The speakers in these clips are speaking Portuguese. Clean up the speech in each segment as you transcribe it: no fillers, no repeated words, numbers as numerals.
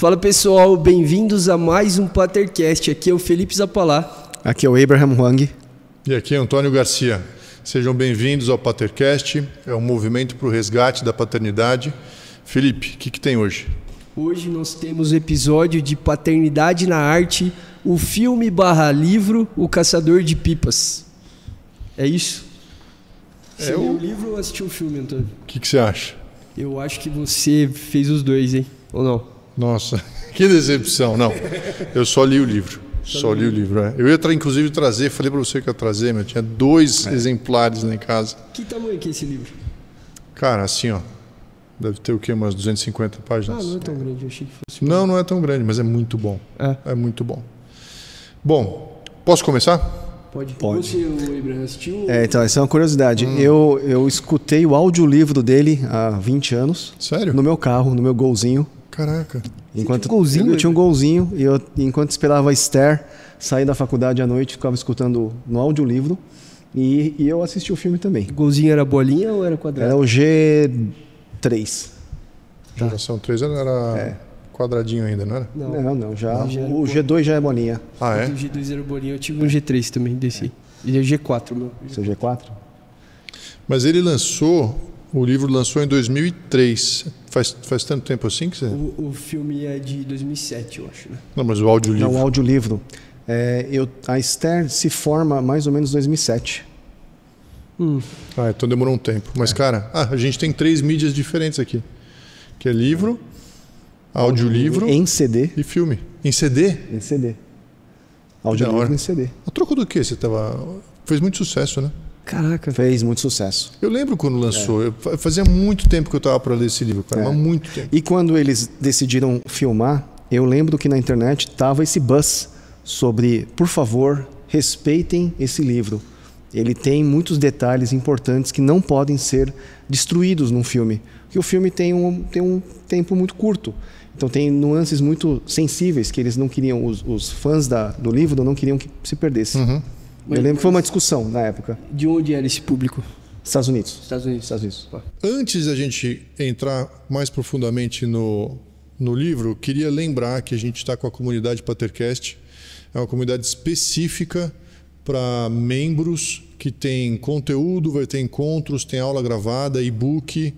Fala pessoal, bem-vindos a mais um Patercast. Aqui é o Felipe Zappalá. Aqui é o Abraham Wang. E aqui é Antônio Garcia. Sejam bem-vindos ao Patercast. É um movimento para o resgate da paternidade. Felipe, o que tem hoje? Hoje nós temos o episódio de Paternidade na Arte, o filme / livro O Caçador de Pipas. É isso? Você leu o livro ou assistiu o filme, Antônio? O que você acha? Eu acho que você fez os dois, hein? Ou não? Nossa, que decepção. Não, eu só li o livro. Só li o livro, é. Eu ia, inclusive, trazer, falei para você que ia trazer, mas eu tinha 2 exemplares lá em casa. Que tamanho que é esse livro? Cara, assim, ó, deve ter o quê? Umas 250 páginas. Ah, não é tão grande, eu achei que fosse... Não é tão grande, mas é muito bom. É muito bom. Bom, posso começar? Pode. Pode. Você, Abraham, assistiu? Então, essa é uma curiosidade. Eu escutei o audiolivro dele há 20 anos. Sério? No meu carro, no meu golzinho. Caraca. Enquanto tinha um golzinho? Eu tinha um golzinho e enquanto esperava a Esther sair da faculdade à noite, ficava escutando no audiolivro e eu assisti o filme também. O golzinho era bolinha ou era quadrado? Era o G3. Geração 3 era quadradinho ainda, não era? Não, já. Já O G2 já é bolinha. Ah, é? O G2 era bolinha, eu tive um G3 também, desse. E é G4, meu. Seu G4? Mas ele o livro lançou em 2003. Faz tanto tempo assim que você... O filme é de 2007, eu acho, né? Não, mas o audiolivro... Não, o audiolivro. A Esther se forma mais ou menos em 2007. Então demorou um tempo. Mas, cara, a gente tem 3 mídias diferentes aqui. Que é livro, audiolivro Em CD. e filme. Em CD? Em CD. Audiolivro em CD. A troco do quê? Fez muito sucesso, né? Caraca. Fez muito sucesso. Eu lembro quando lançou. Fazia muito tempo que eu estava para ler esse livro, cara. Mas muito tempo. E quando eles decidiram filmar, eu lembro que na internet tava esse buzz sobre, por favor, respeitem esse livro. Ele tem muitos detalhes importantes que não podem ser destruídos num filme. Porque o filme tem um tempo muito curto. Então tem nuances muito sensíveis que eles não queriam, os fãs do livro não queriam que se perdesse. Eu lembro que foi uma discussão na época. De onde era esse público? Estados Unidos. Estados Unidos. Antes da gente entrar mais profundamente no livro, queria lembrar que a gente está com a comunidade Patercast. É uma comunidade específica para membros que tem conteúdo, vai ter encontros, tem aula gravada, e-book.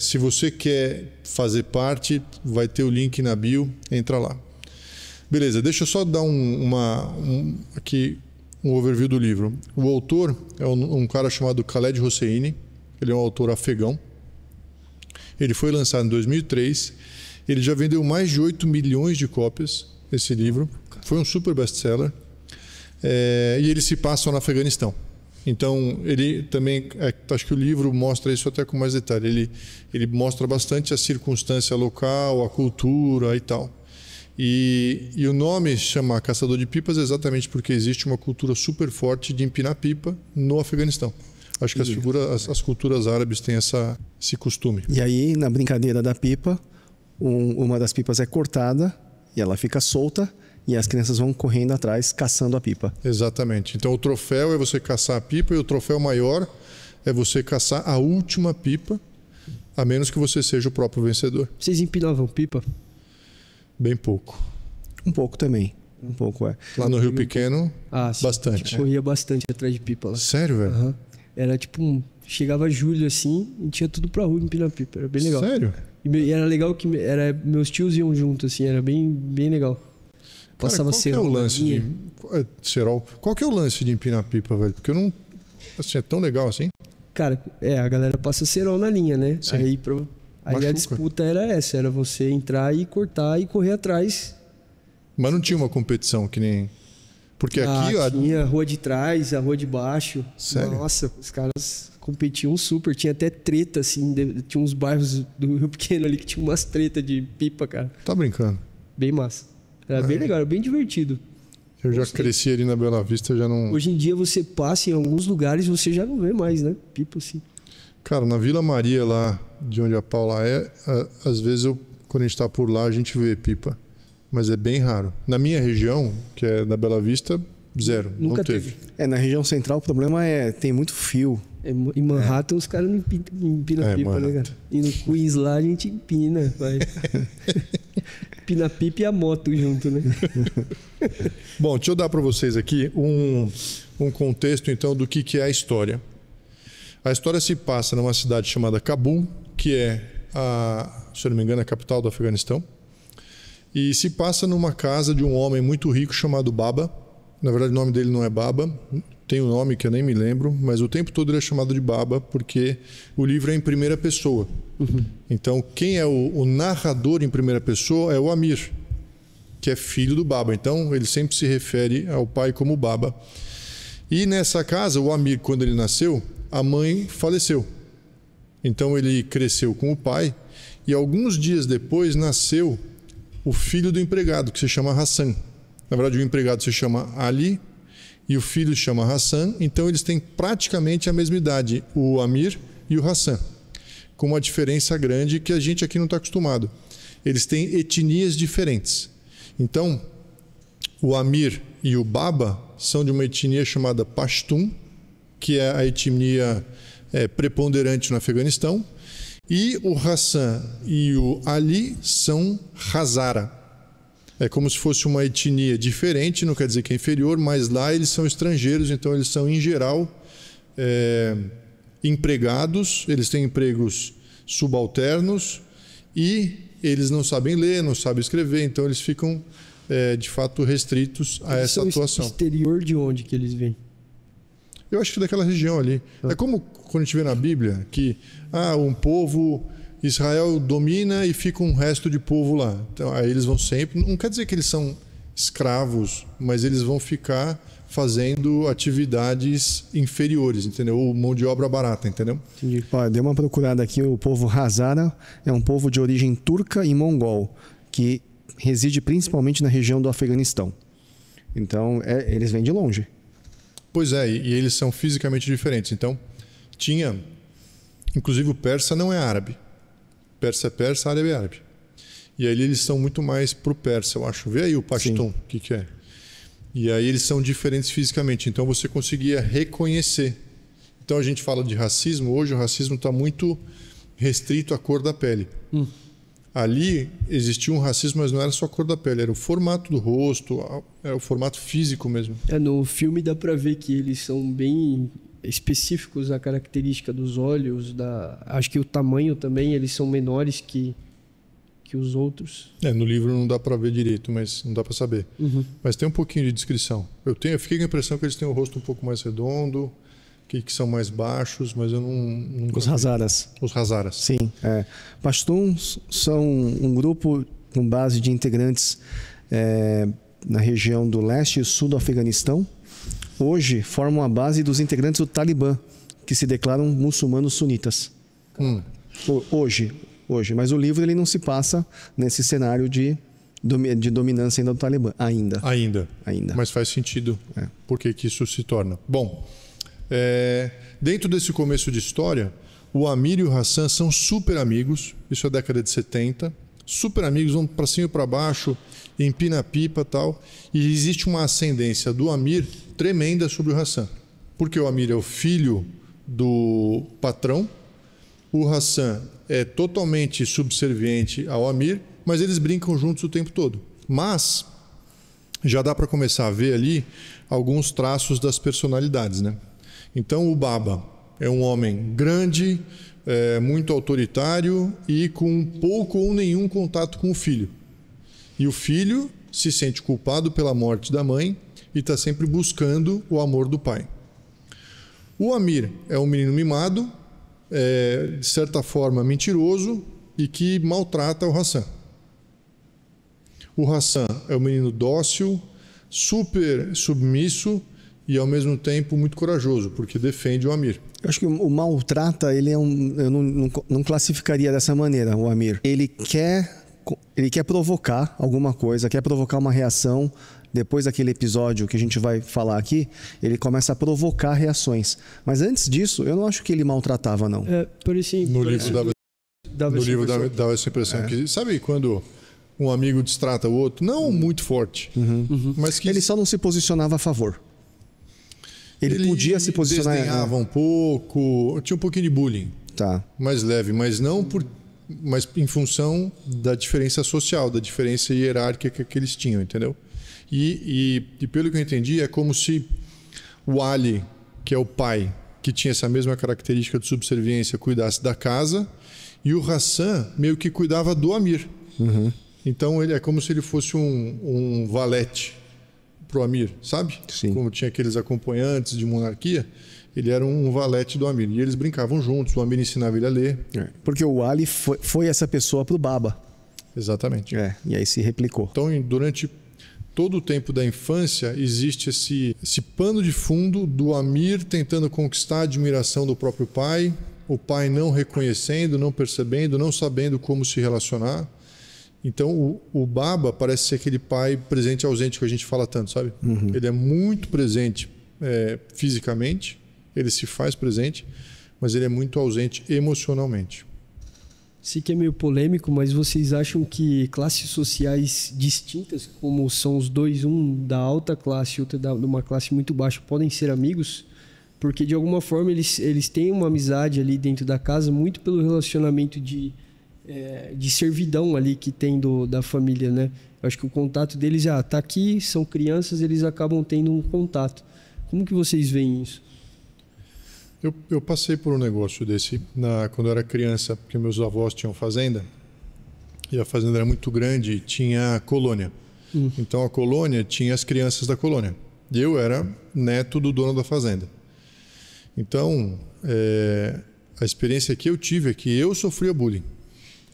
Se você quer fazer parte, vai ter o link na bio, entra lá. Beleza, deixa eu só dar aqui um overview do livro. O autor é um cara chamado Khaled Hosseini, ele é um autor afegão. Ele foi lançado em 2003, ele já vendeu mais de 8 milhões de cópias, esse livro. Foi um super best-seller. E ele se passa no Afeganistão. Então, ele também, acho que o livro mostra isso até com mais detalhe. Ele mostra bastante a circunstância local, a cultura e tal. E o nome chama Caçador de Pipas exatamente porque existe uma cultura super forte de empinar pipa no Afeganistão. Acho que as culturas árabes têm esse costume. E aí, na brincadeira da pipa, uma das pipas é cortada e ela fica solta e as crianças vão correndo atrás, caçando a pipa. Exatamente. Então, o troféu é você caçar a pipa e o troféu maior é você caçar a última pipa, a menos que você seja o próprio vencedor. Vocês empinavam pipa? Bem pouco. Um pouco também. Um pouco, Lá no Rio Pequeno, sim. bastante. Corria bastante atrás de pipa lá. Sério, velho? Era tipo chegava julho assim e tinha tudo pra rua empinar pipa. Era bem legal. Sério? E era legal que meus tios iam junto, assim, era bem, bem legal. Passava cerol. Cerol. Qual que é o lance de empinar pipa, velho? Porque eu não... Assim, é tão legal assim? Cara, a galera passa cerol na linha, né? Sim. Aí a disputa era essa, era você entrar e cortar e correr atrás. Mas não tinha uma competição que nem... Porque aqui... Tinha a rua de trás, a rua de baixo. Sério? Nossa, os caras competiam super. Tinha até treta, assim. Tinha uns bairros do Rio Pequeno ali que tinha umas tretas de pipa, cara. Tá brincando? Bem massa. Era bem legal, era bem divertido. Eu já cresci ali na Bela Vista, já não... Hoje em dia você passa em alguns lugares e você já não vê mais, né? Pipa assim. Cara, na Vila Maria, lá de onde a Paula às vezes, quando a gente tá por lá, a gente vê pipa. Mas é bem raro. Na minha região, que é da Bela Vista, zero. Nunca não teve. Na região central o problema tem muito fio. Em Manhattan os caras não empinam pipa, né, cara? E no Queens lá a gente empina, vai. Pina-pipa e a moto junto, né? Bom, deixa eu dar para vocês aqui um contexto, então, do que é a história. A história se passa numa cidade chamada Cabul, que é, se eu não me engano, a capital do Afeganistão. E se passa numa casa de um homem muito rico chamado Baba. Na verdade, o nome dele não é Baba, tem um nome que eu nem me lembro, mas o tempo todo ele é chamado de Baba porque o livro é em primeira pessoa. Então, quem é o narrador em primeira pessoa é o Amir, que é filho do Baba. Então, ele sempre se refere ao pai como Baba. E nessa casa, o Amir, quando ele nasceu, a mãe faleceu. Então, ele cresceu com o pai e alguns dias depois nasceu o filho do empregado, que se chama Hassan. Na verdade, o empregado se chama Ali e o filho se chama Hassan. Então, eles têm praticamente a mesma idade, o Amir e o Hassan, com uma diferença grande que a gente aqui não está acostumado. Eles têm etnias diferentes. Então, o Amir e o Baba são de uma etnia chamada Pashtun, que é a etnia preponderante no Afeganistão. E o Hassan e o Ali são Hazara. É como se fosse uma etnia diferente, não quer dizer que é inferior, mas lá eles são estrangeiros, então eles são, em geral, empregados, eles têm empregos subalternos e eles não sabem ler, não sabem escrever, então eles ficam, de fato, restritos a essa atuação. Exterior de onde que eles vêm? Eu acho que daquela região ali. É como quando a gente vê na Bíblia que um povo, Israel domina e fica um resto de povo lá. Então aí eles vão sempre, não quer dizer que eles são escravos, mas eles vão ficar fazendo atividades inferiores, entendeu? Ou mão de obra barata, entendeu? Entendi. Ó, dei uma procurada aqui, o povo Hazara é um povo de origem turca e mongol, que reside principalmente na região do Afeganistão. Então, eles vêm de longe. Pois é, e eles são fisicamente diferentes. Então, inclusive o persa não é árabe. Persa é persa, árabe é árabe. E aí eles são muito mais pro persa, eu acho. Vê aí o Pashtun, o que é. E aí eles são diferentes fisicamente. Então você conseguia reconhecer. Então a gente fala de racismo. Hoje o racismo está muito restrito à cor da pele. Ali existia um racismo, mas não era só a cor da pele. Era o formato do rosto, era o formato físico mesmo. No filme dá para ver que eles são bem específicos, a característica dos olhos, acho que o tamanho também, eles são menores que os outros. No livro não dá para ver direito, mas não dá para saber. Mas tem um pouquinho de descrição. Eu fiquei com a impressão que eles têm o rosto um pouco mais redondo, que são mais baixos, mas eu não Os Hazaras. Os Hazaras. Sim. Pashtuns são um grupo com base de integrantes na região do leste e sul do Afeganistão. Hoje formam a base dos integrantes do Talibã, que se declaram muçulmanos sunitas. Hoje. Mas o livro ele não se passa nesse cenário de dominância ainda do Talibã. Ainda. Mas faz sentido por que isso se torna. Bom, dentro desse começo de história, o Amir e o Hassan são super amigos. Isso é década de 70. Super amigos, vão para cima e para baixo, empina a pipa e tal. E existe uma ascendência do Amir tremenda sobre o Hassan. Porque o Amir é o filho do patrão. O Hassan é totalmente subserviente ao Amir, mas eles brincam juntos o tempo todo. Mas já dá para começar a ver ali alguns traços das personalidades, né? Então o Baba é um homem grande, muito autoritário e com pouco ou nenhum contato com o filho. E o filho se sente culpado pela morte da mãe e está sempre buscando o amor do pai. O Amir é um menino mimado, de certa forma mentiroso e que maltrata o Hassan. O Hassan é um menino dócil, super submisso e ao mesmo tempo muito corajoso, porque defende o Amir. Eu acho que o maltrata, eu não classificaria dessa maneira, o Amir. Ele quer provocar alguma coisa, quer provocar uma reação. Depois daquele episódio que a gente vai falar aqui, ele começa a provocar reações. Mas antes disso, eu não acho que ele maltratava, não. No livro dava essa impressão. Que, sabe quando um amigo destrata o outro? Não muito forte. Mas que ele só não se posicionava a favor. Ele podia se posicionar... Desdenhava um pouco, tinha um pouquinho de bullying. Tá. Mais leve, mas não por mas em função da diferença social, da diferença hierárquica que eles tinham, entendeu? E pelo que eu entendi, é como se o Ali, que é o pai, que tinha essa mesma característica de subserviência, cuidasse da casa, e o Hassan meio que cuidava do Amir. Então ele é como se ele fosse um valete pro Amir, sabe? Sim. Como tinha aqueles acompanhantes de monarquia, ele era um valete do Amir. E eles brincavam juntos, o Amir ensinava ele a ler. Porque o Ali foi essa pessoa pro Baba. Exatamente. E aí se replicou. Então, durante todo o tempo da infância, existe esse pano de fundo do Amir tentando conquistar a admiração do próprio pai, o pai não reconhecendo, não percebendo, não sabendo como se relacionar. Então, o Baba parece ser aquele pai presente e ausente que a gente fala tanto, sabe? Ele é muito presente fisicamente, ele se faz presente, mas ele é muito ausente emocionalmente. Sei que é meio polêmico, mas vocês acham que classes sociais distintas, como são os dois, um da alta classe e outro de uma classe muito baixa, podem ser amigos? Porque de alguma forma eles têm uma amizade ali dentro da casa, muito pelo relacionamento de servidão ali que tem da família, né? Eu acho que o contato deles, tá aqui, são crianças, eles acabam tendo um contato. Como que vocês veem isso? Eu passei por um negócio desse quando eu era criança, porque meus avós tinham fazenda, e a fazenda era muito grande e tinha colônia. Então a colônia tinha as crianças da colônia. E eu era neto do dono da fazenda. Então, a experiência que eu tive é que eu sofria bullying.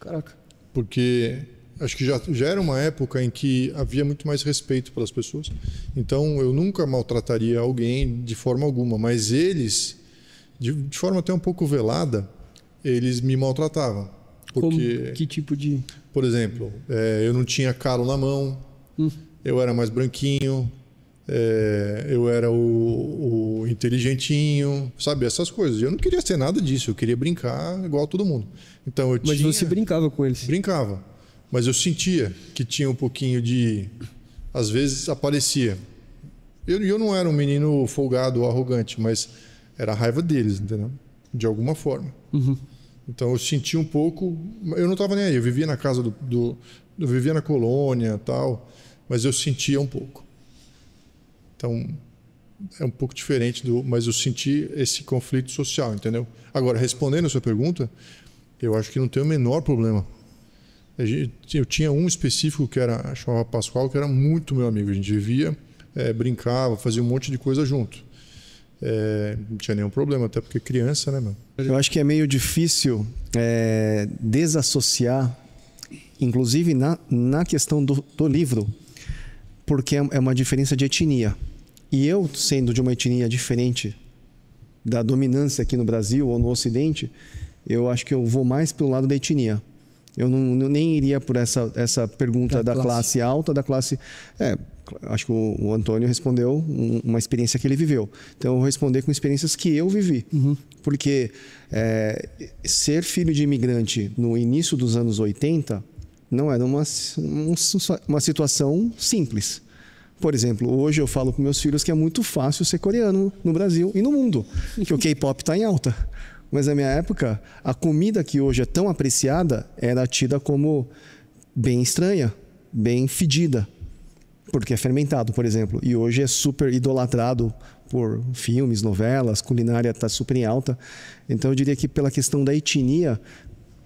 Caraca. Porque acho que já era uma época em que havia muito mais respeito pelas pessoas. Então eu nunca maltrataria alguém de forma alguma, mas eles, de forma até um pouco velada, eles me maltratavam. Porque, que tipo de... Por exemplo, eu não tinha calo na mão, eu era mais branquinho, eu era o inteligentinho, sabe? Essas coisas. Eu não queria ser nada disso, eu queria brincar igual todo mundo. Então, Mas você brincava com eles? Brincava, mas eu sentia que tinha um pouquinho de... Às vezes aparecia. Eu não era um menino folgado ou arrogante, mas era a raiva deles, entendeu? De alguma forma. Então eu sentia um pouco... Eu não estava nem aí, eu vivia na casa eu vivia na colônia e tal, mas eu sentia um pouco. Então é um pouco diferente mas eu senti esse conflito social, entendeu? Agora, respondendo a sua pergunta, eu acho que não tem o menor problema. Eu tinha um específico que chamava Pascoal, que era muito meu amigo. A gente vivia, brincava, fazia um monte de coisa junto. Não tinha nenhum problema, até porque criança, né, meu? Eu acho que é meio difícil desassociar, inclusive na questão do livro, porque é uma diferença de etnia. E eu, sendo de uma etnia diferente da dominância aqui no Brasil ou no Ocidente, eu acho que eu vou mais pelo lado da etnia. Eu nem iria por essa pergunta da classe alta, da classe... acho que o Antônio respondeu uma experiência que ele viveu. Então eu vou responder com experiências que eu vivi. Porque ser filho de imigrante no início dos anos 80 não era uma situação simples. Por exemplo, hoje eu falo com meus filhos que é muito fácil ser coreano no Brasil e no mundo, que o K-pop está em alta. Mas na minha época, a comida que hoje é tão apreciada era tida como bem estranha, bem fedida, porque é fermentado, por exemplo. E hoje é super idolatrado por filmes, novelas, culinária está super em alta. Então eu diria que pela questão da etnia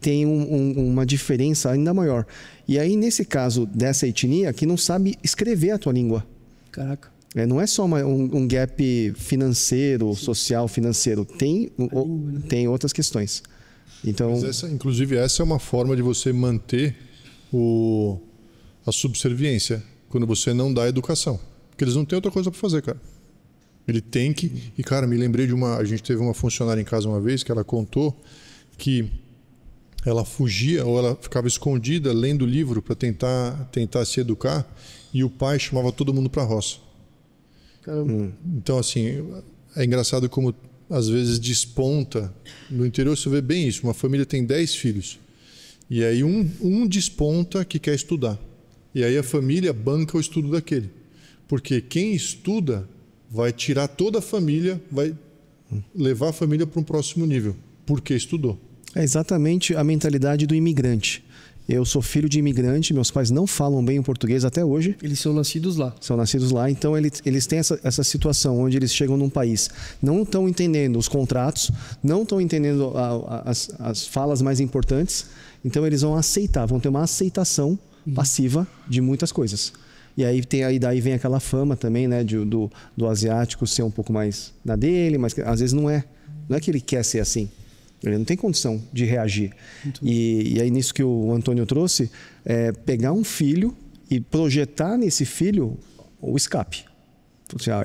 tem uma diferença ainda maior. E aí, nesse caso dessa etnia, que não sabe escrever a tua língua. Caraca. Não é só um gap financeiro, social, financeiro. Tem outras questões. Então, inclusive, essa é uma forma de você manter a subserviência, quando você não dá educação. Porque eles não têm outra coisa para fazer, cara. Ele tem que... E, cara, me lembrei a gente teve uma funcionária em casa uma vez que ela contou que ela fugia ou ela ficava escondida lendo livro para tentar se educar, e o pai chamava todo mundo para a roça. Então, assim, é engraçado como às vezes desponta. No interior você vê bem isso. Uma família tem 10 filhos. E aí um desponta que quer estudar. E aí a família banca o estudo daquele. Porque quem estuda vai tirar toda a família, vai levar a família para um próximo nível. Porque estudou. É exatamente a mentalidade do imigrante. Eu sou filho de imigrante, meus pais não falam bem o português até hoje. Eles são nascidos lá. São nascidos lá, então eles têm essa situação onde eles chegam num país, não estão entendendo os contratos, não estão entendendo as falas mais importantes, então eles vão aceitar, vão ter uma aceitação passiva de muitas coisas. E aí daí vem aquela fama também, né, do asiático ser um pouco mais na dele, mas às vezes não é que ele quer ser assim. Ele não tem condição de reagir. E aí nisso que o Antônio trouxe, pegar um filho e projetar nesse filho o escape.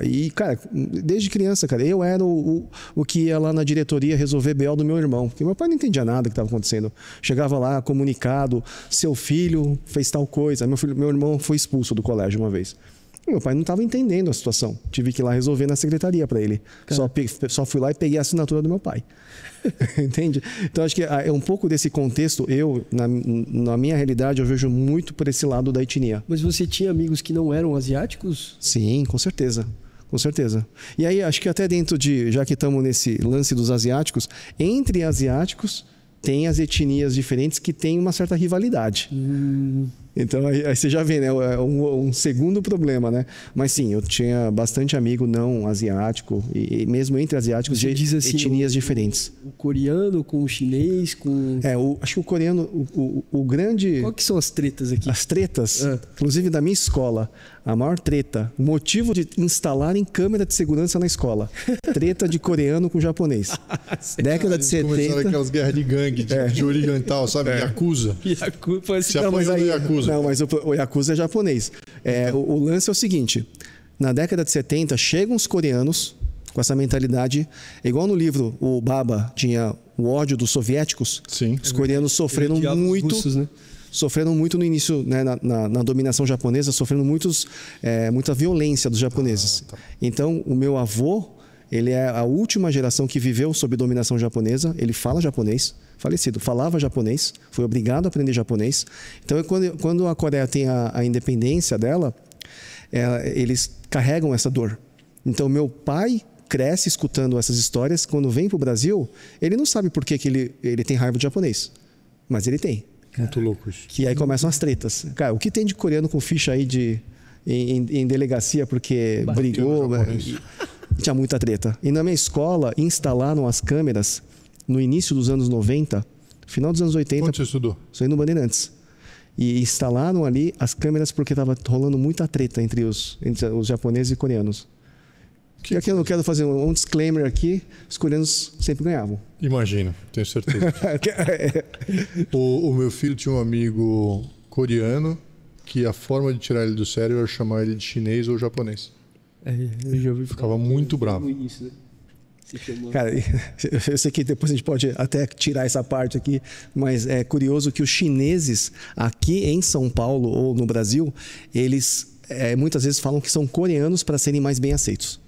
E, cara, desde criança, cara, eu era o que ia lá na diretoria resolver BO do meu irmão, porque meu pai não entendia nada que estava acontecendo. Chegava lá, comunicado, seu filho fez tal coisa. Meu irmão foi expulso do colégio uma vez. Meu pai não estava entendendo a situação. Tive que ir lá resolver na secretaria para ele. Só fui lá e peguei a assinatura do meu pai. Entende? Então acho que é um pouco desse contexto. Na minha realidade, eu vejo muito por esse lado da etnia. Mas você tinha amigos que não eram asiáticos? Sim, com certeza. Com certeza. E aí acho que até dentro já que estamos nesse lance dos asiáticos, entre asiáticos tem as etnias diferentes que têm uma certa rivalidade. Então aí você já vê, né? É um segundo problema, né? Mas sim, eu tinha bastante amigo não asiático e mesmo entre asiáticos você de diz assim, etnias diferentes. O coreano com o chinês, com... acho que o coreano, o grande... Qual que são as tretas aqui? As tretas, inclusive da minha escola, a maior treta, o motivo de instalarem câmera de segurança na escola. Treta de coreano com japonês. Década de 70... Começaram aquelas guerras de gangue, de oriental, sabe? Yakuza. Se apanhou do Yakuza. Não, mas o Yakuza é japonês. O lance é o seguinte, na década de 70, chegam os coreanos com essa mentalidade, igual no livro, o Baba tinha o ódio dos soviéticos. Sim. Os coreanos sofreram muito... Russos, né? Sofreram muito no início, né, na dominação japonesa, sofrendo muita violência dos japoneses. Tá. Então, o meu avô, ele é a última geração que viveu sob dominação japonesa, ele fala japonês, falecido, falava japonês, foi obrigado a aprender japonês. Então, quando a Coreia tem a independência dela, eles carregam essa dor. Então, meu pai cresce escutando essas histórias, quando vem para o Brasil, ele não sabe por que ele tem raiva de japonês, mas ele tem. Muito louco isso. Que aí começam as tretas. Cara, o que tem de coreano com ficha aí em delegacia porque brigou, tinha muita treta. E na minha escola instalaram as câmeras no início dos anos 90, final dos anos 80. Onde você estudou? Sou no Bandeirantes. E instalaram ali as câmeras porque estava rolando muita treta entre os japoneses e coreanos. E aqui eu não quero fazer um disclaimer aqui, os coreanos sempre ganhavam. Imagino, tenho certeza. O meu filho tinha um amigo coreano que a forma de tirar ele do sério era chamar ele de chinês ou japonês. Eu já ouvi falar. Ficava muito bravo. Isso, né? Cara, eu sei que depois a gente pode até tirar essa parte aqui, mas é curioso que os chineses aqui em São Paulo ou no Brasil, eles muitas vezes falam que são coreanos para serem mais bem aceitos.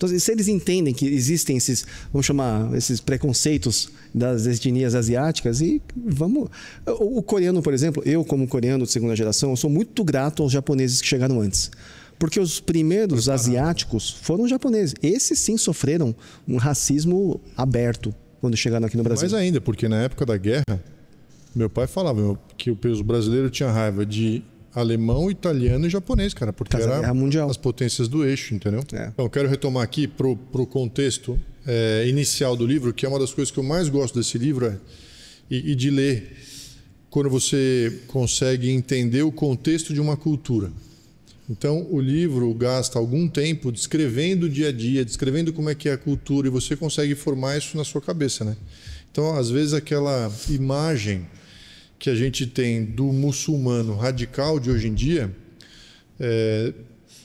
Então, se eles entendem que existem esses, vamos chamar, esses preconceitos das etnias asiáticas, e vamos... O coreano, por exemplo, eu como coreano de segunda geração, eu sou muito grato aos japoneses que chegaram antes. Porque os primeiros asiáticos foram japoneses. Esses sim sofreram um racismo aberto quando chegaram aqui no Brasil. Mais ainda, porque na época da guerra, meu pai falava que os brasileiros tinham raiva de alemão, italiano e japonês, cara, porque era as potências do eixo, entendeu? Então, eu quero retomar aqui pro contexto inicial do livro, que é uma das coisas que eu mais gosto desse livro, e de ler, quando você consegue entender o contexto de uma cultura. Então, o livro gasta algum tempo descrevendo o dia a dia, descrevendo como é que é a cultura, e você consegue formar isso na sua cabeça, né? Então, às vezes, aquela imagem que a gente tem do muçulmano radical de hoje em dia é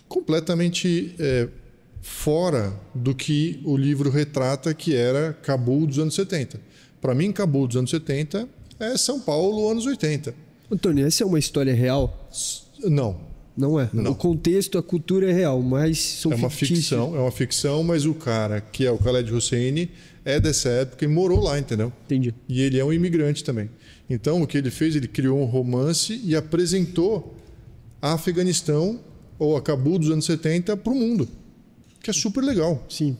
completamente fora do que o livro retrata, que era Cabul dos anos 70. Para mim, Cabul dos anos 70 é São Paulo, anos 80. Antônio, essa é uma história real? Não. Não é? Não. O contexto, a cultura é real, mas são fictícios. É uma ficção, mas o cara, que é o Khaled Hosseini, é dessa época e morou lá, entendeu? Entendi. E ele é um imigrante também. Então, o que ele fez, ele criou um romance e apresentou a Afeganistão, ou a Cabul dos anos 70, para o mundo, que é super legal. Sim.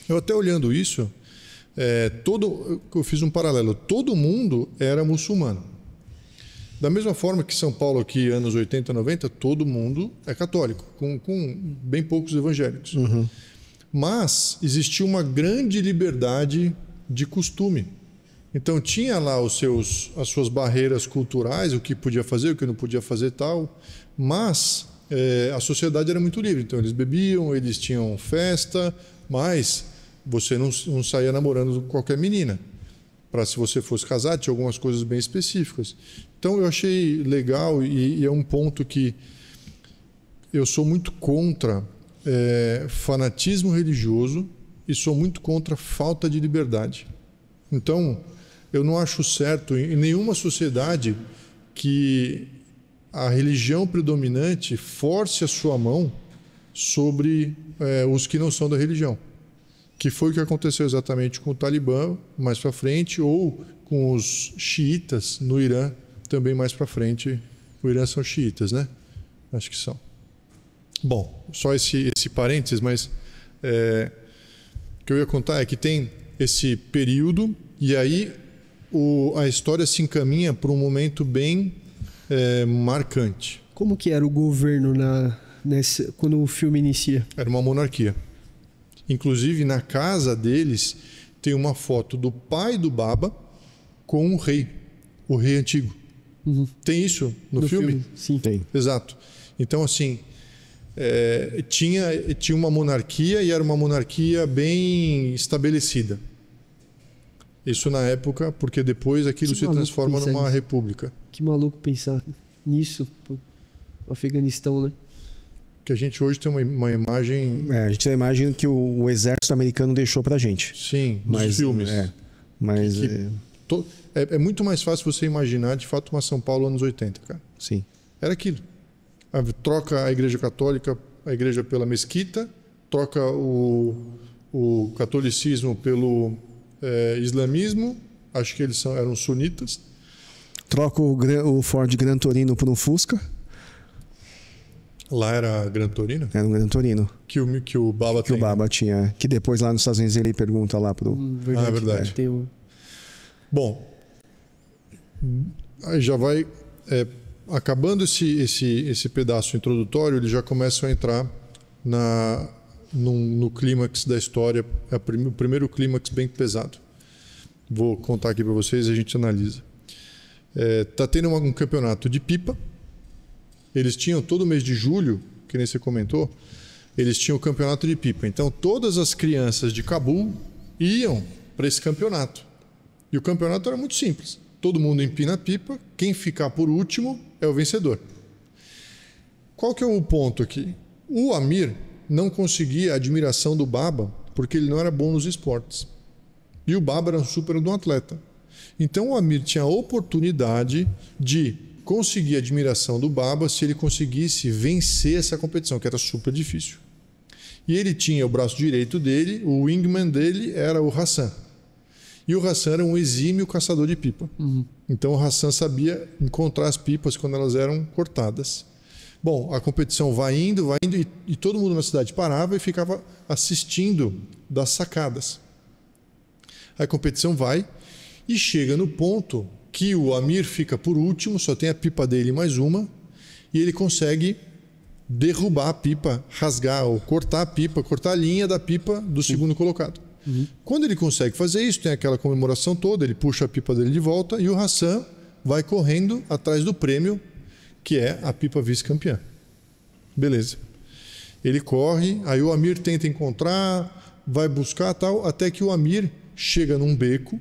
Eu até olhando isso, eu fiz um paralelo, todo mundo era muçulmano. Da mesma forma que São Paulo aqui, anos 80, 90, todo mundo é católico, com bem poucos evangélicos. Uhum. Mas existia uma grande liberdade de costume. Então tinha lá as suas barreiras culturais, o que podia fazer, o que não podia fazer tal, mas a sociedade era muito livre. Então eles bebiam, eles tinham festa, mas você não saía namorando com qualquer menina. Para se você fosse casar, tinha algumas coisas bem específicas. Então eu achei legal e é um ponto que eu sou muito contra fanatismo religioso e sou muito contra falta de liberdade. Então eu não acho certo em nenhuma sociedade que a religião predominante force a sua mão sobre os que não são da religião. Que foi o que aconteceu exatamente com o Talibã mais para frente, ou com os xiitas no Irã também mais para frente. O Irã são xiitas, né? Acho que são. Bom, só esse parênteses, mas o que eu ia contar é que tem esse período e aí a história se encaminha para um momento bem marcante. Como que era o governo quando o filme inicia? Era uma monarquia. Inclusive, na casa deles, tem uma foto do pai do Baba com o rei antigo. Uhum. Tem isso no filme? Sim. Tem. Exato. Então, assim, tinha uma monarquia e era uma monarquia bem estabelecida. Isso na época, porque depois aquilo se transforma numa república. Que maluco pensar nisso, pô. O Afeganistão, né? Que a gente hoje tem uma imagem... A gente tem a imagem que o exército americano deixou pra gente. Sim, nos filmes. Mas... É muito mais fácil você imaginar, de fato, uma São Paulo anos 80, cara. Sim. Era aquilo. Troca a igreja católica, a igreja pela mesquita, troca o catolicismo pelo islamismo, acho que eles eram sunitas. Troca o Ford Gran Torino por um Fusca. Lá era Gran Torino? Era um Gran Torino. Que o Baba que tem. Que o Baba tinha. Que depois lá nos Estados Unidos ele pergunta lá pro... É verdade. Bom, aí já vai... acabando esse pedaço introdutório, eles já começam a entrar no clímax da história, o primeiro clímax bem pesado. Vou contar aqui para vocês e a gente analisa. Tá tendo um campeonato de pipa. Eles tinham todo mês de julho, que nem você comentou, eles tinham o campeonato de pipa. Então todas as crianças de Cabul iam para esse campeonato. E o campeonato era muito simples. Todo mundo empina a pipa, quem ficar por último é o vencedor. Qual que é o ponto aqui? O Amir não conseguia a admiração do Baba porque ele não era bom nos esportes. E o Baba era um super de um atleta. Então o Amir tinha a oportunidade de conseguir a admiração do Baba se ele conseguisse vencer essa competição, que era super difícil. E ele tinha o braço direito dele, o wingman dele era o Hassan. E o Hassan era um exímio caçador de pipa. Uhum. Então o Hassan sabia encontrar as pipas quando elas eram cortadas. Bom, a competição vai indo e todo mundo na cidade parava e ficava assistindo das sacadas. A competição vai e chega no ponto que o Amir fica por último, só tem a pipa dele mais uma, e ele consegue derrubar a pipa, rasgar ou cortar a pipa, cortar a linha da pipa do segundo colocado. Uhum. Quando ele consegue fazer isso, tem aquela comemoração toda, ele puxa a pipa dele de volta e o Hassan vai correndo atrás do prêmio, que é a pipa vice-campeã. Beleza. Ele corre, aí o Amir tenta encontrar, vai buscar tal, até que o Amir chega num beco.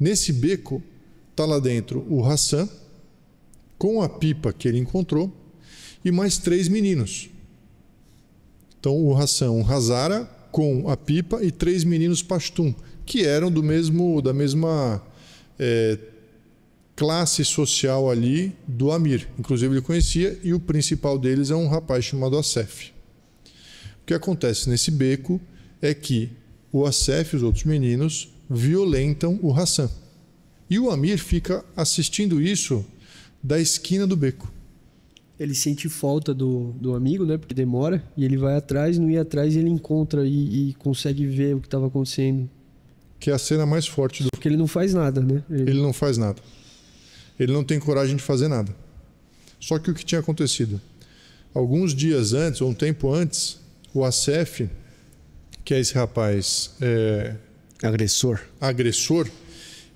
Nesse beco está lá dentro o Hassan, com a pipa que ele encontrou, e mais 3 meninos. Então o Hassan, um Hazara, com a pipa, e 3 meninos Pashtun, que eram da mesma classe social ali do Amir. Inclusive ele conhecia, e o principal deles é um rapaz chamado Assef. O que acontece nesse beco é que o Assef e os outros meninos violentam o Hassan. E o Amir fica assistindo isso da esquina do beco. Ele sente falta do amigo, né? Porque demora. E ele vai atrás, não ia atrás, e ele encontra e consegue ver o que estava acontecendo. que é a cena mais forte do... Porque ele não faz nada, né? Ele não faz nada. Ele não tem coragem de fazer nada. Só que o que tinha acontecido? Alguns dias antes, ou um tempo antes, o Asef, que é esse rapaz agressor,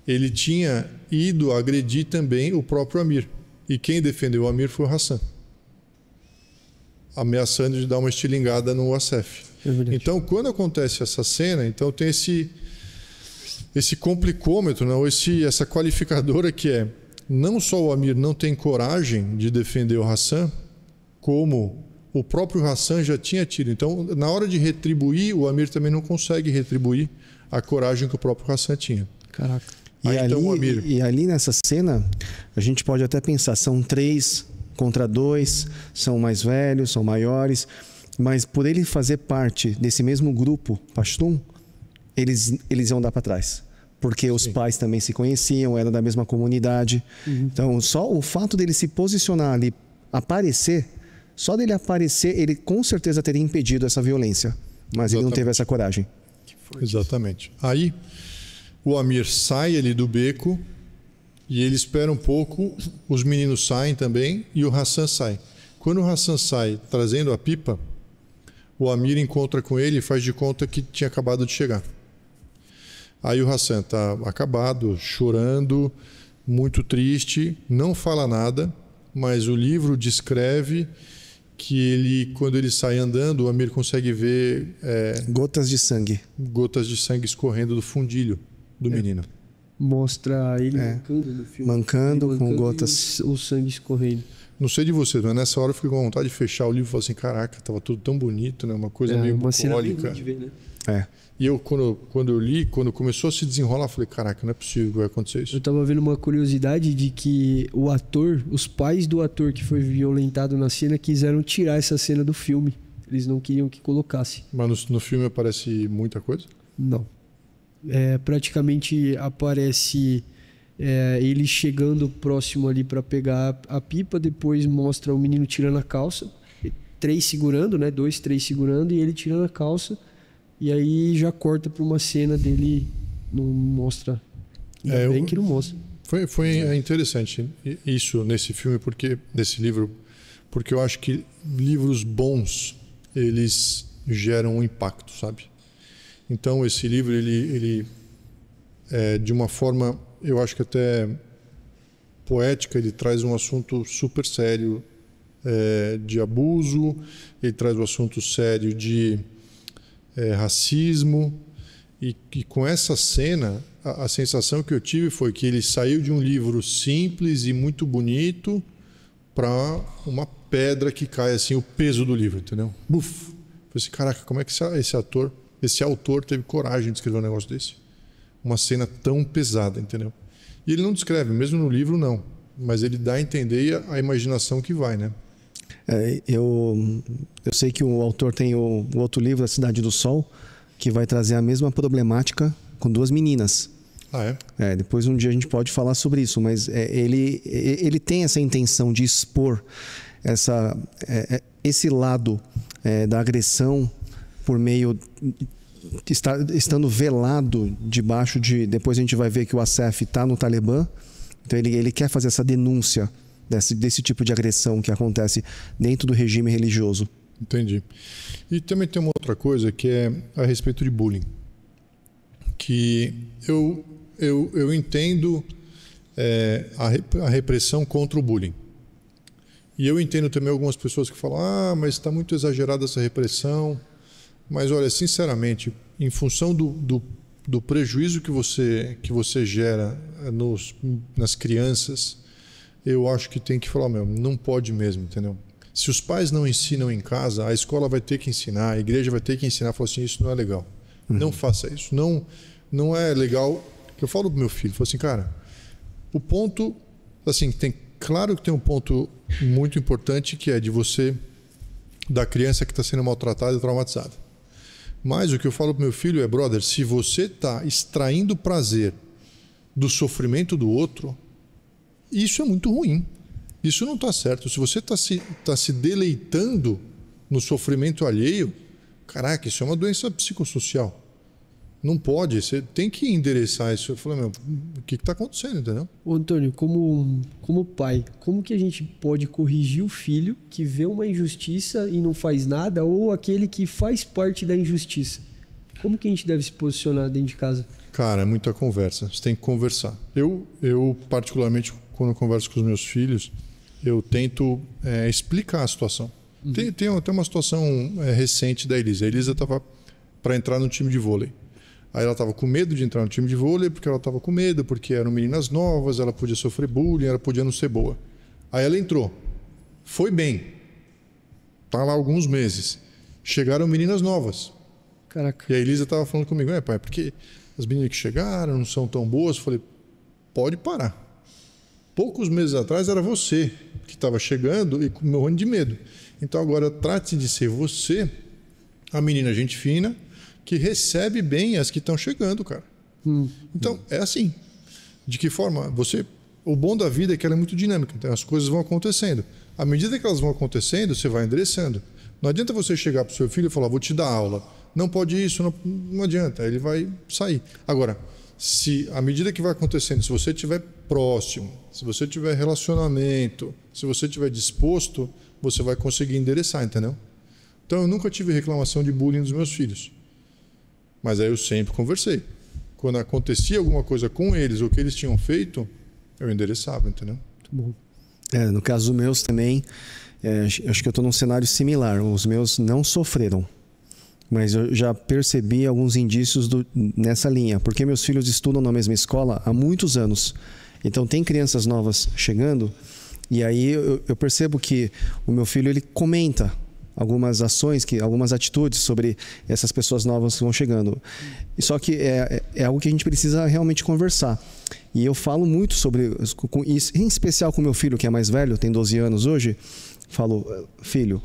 ele tinha ido agredir também o próprio Amir. E quem defendeu o Amir foi o Hassan, ameaçando de dar uma estilingada no Asef. Então, quando acontece essa cena, então tem esse complicômetro, né? Ou essa qualificadora que é: não só o Amir não tem coragem de defender o Hassan, como o próprio Hassan já tinha tido. Então, na hora de retribuir, o Amir também não consegue retribuir a coragem que o próprio Hassan tinha. Caraca. E ali nessa cena, a gente pode até pensar, são 3 contra 2, são mais velhos, são maiores, mas por ele fazer parte desse mesmo grupo Pashtun, eles iam dar para trás. Porque os pais também se conheciam, eram da mesma comunidade. Então, só o fato dele se posicionar ali, aparecer, só dele aparecer, ele com certeza teria impedido essa violência. Mas ele não teve essa coragem. Exatamente. Aí, o Amir sai ali do beco e ele espera um pouco, os meninos saem também e o Hassan sai. Quando o Hassan sai trazendo a pipa, o Amir encontra com ele e faz de conta que tinha acabado de chegar. Aí o Hassan está acabado, chorando, muito triste, não fala nada, mas o livro descreve que ele, quando ele sai andando, o Amir consegue ver gotas de sangue escorrendo do fundilho do menino. Mostra ele mancando no filme. Mancando com gotas. O sangue escorrendo. Não sei de vocês, mas nessa hora eu fiquei com vontade de fechar o livro e falar assim: caraca, tava tudo tão bonito, né? Uma coisa meio bucólica. De ver, né? E eu, quando eu li, quando começou a se desenrolar, eu falei: caraca, não é possível que vai acontecer isso. Eu tava vendo uma curiosidade de que o ator, os pais do ator que foi violentado na cena, quiseram tirar essa cena do filme. Eles não queriam que colocasse. Mas no filme aparece muita coisa? Não. Praticamente aparece ele chegando próximo ali para pegar a pipa, depois mostra o menino tirando a calça, 3 segurando, né? 2, 3 segurando, e ele tirando a calça. E aí já corta para uma cena dele, não mostra. Bem que não mostra. Foi interessante isso nesse filme, nesse livro, porque eu acho que livros bons, eles geram um impacto, sabe? Então esse livro, ele de uma forma, eu acho que até poética, ele traz um assunto super sério de abuso, ele traz um assunto sério de racismo, e com essa cena a sensação que eu tive foi que ele saiu de um livro simples e muito bonito para uma pedra que cai assim, o peso do livro, entendeu? Buf! Falei assim: caraca, como é que esse autor teve coragem de escrever um negócio desse? Uma cena tão pesada, entendeu? E ele não descreve, mesmo no livro não, mas ele dá a entender a imaginação que vai, né? Eu sei que o autor tem o outro livro, A Cidade do Sol, que vai trazer a mesma problemática com 2 meninas. Depois um dia a gente pode falar sobre isso, mas ele tem essa intenção de expor esse lado da agressão por meio estando velado debaixo de... Depois a gente vai ver que o Asef está no Talibã, então ele quer fazer essa denúncia desse tipo de agressão que acontece dentro do regime religioso. Entendi. E também tem uma outra coisa que é a respeito de bullying, que eu entendo a repressão contra o bullying. E eu entendo também algumas pessoas que falam: mas está muito exagerada essa repressão. Mas olha, sinceramente, em função do prejuízo que você gera nas crianças, eu acho que tem que falar: não pode mesmo, entendeu? Se os pais não ensinam em casa, a escola vai ter que ensinar, a igreja vai ter que ensinar, falar assim: isso não é legal. Não faça isso. Não é legal. Eu falo pro meu filho, falo assim: cara, o ponto, assim, claro que tem um ponto muito importante, que é de você, da criança que está sendo maltratada e traumatizada. Mas o que eu falo pro meu filho é: brother, se você está extraindo prazer do sofrimento do outro, isso é muito ruim. Isso não está certo. Se você está se deleitando no sofrimento alheio, caraca, isso é uma doença psicossocial. Não pode, você tem que endereçar isso. Eu falei, meu, o que está acontecendo, entendeu? Ô, Antônio, como pai, como que a gente pode corrigir o filho que vê uma injustiça e não faz nada, ou aquele que faz parte da injustiça? Como que a gente deve se posicionar dentro de casa? Cara, é muita conversa. Você tem que conversar. Eu particularmente, quando eu converso com os meus filhos, eu tento explicar a situação. Tem uma situação recente da Elisa. A Elisa estava para entrar no time de vôlei. Aí ela estava com medo de entrar no time de vôlei porque ela estava com medo, porque eram meninas novas, ela podia sofrer bullying, ela podia não ser boa. Aí ela entrou. Foi bem. Tá lá alguns meses. Chegaram meninas novas. Caraca. E a Elisa estava falando comigo, pai, porque as meninas que chegaram não são tão boas. Eu falei, pode parar. Poucos meses atrás era você que estava chegando e morrendo de medo. Então agora trate de ser você, a menina gente fina, que recebe bem as que estão chegando, cara. Então, é assim. De que forma? O bom da vida é que ela é muito dinâmica. Então, as coisas vão acontecendo. À medida que elas vão acontecendo, você vai endereçando. Não adianta você chegar para o seu filho e falar, vou te dar aula. Não pode isso, não adianta. Ele vai sair. Agora, se à medida que vai acontecendo, se você estiver próximo, se você tiver relacionamento, se você estiver disposto, você vai conseguir endereçar, entendeu? Então, eu nunca tive reclamação de bullying dos meus filhos. Mas aí eu sempre conversei. Quando acontecia alguma coisa com eles, ou que eles tinham feito, eu endereçava, entendeu? Muito bom. No caso dos meus também, acho que eu estou num cenário similar. Os meus não sofreram, mas eu já percebi alguns indícios nessa linha, porque meus filhos estudam na mesma escola há muitos anos. Então tem crianças novas chegando, e aí eu percebo que o meu filho ele comenta algumas ações, algumas atitudes sobre essas pessoas novas que vão chegando. Só que é algo que a gente precisa realmente conversar. E eu falo muito sobre isso, em especial com meu filho, que é mais velho, tem 12 anos hoje. Falo, filho,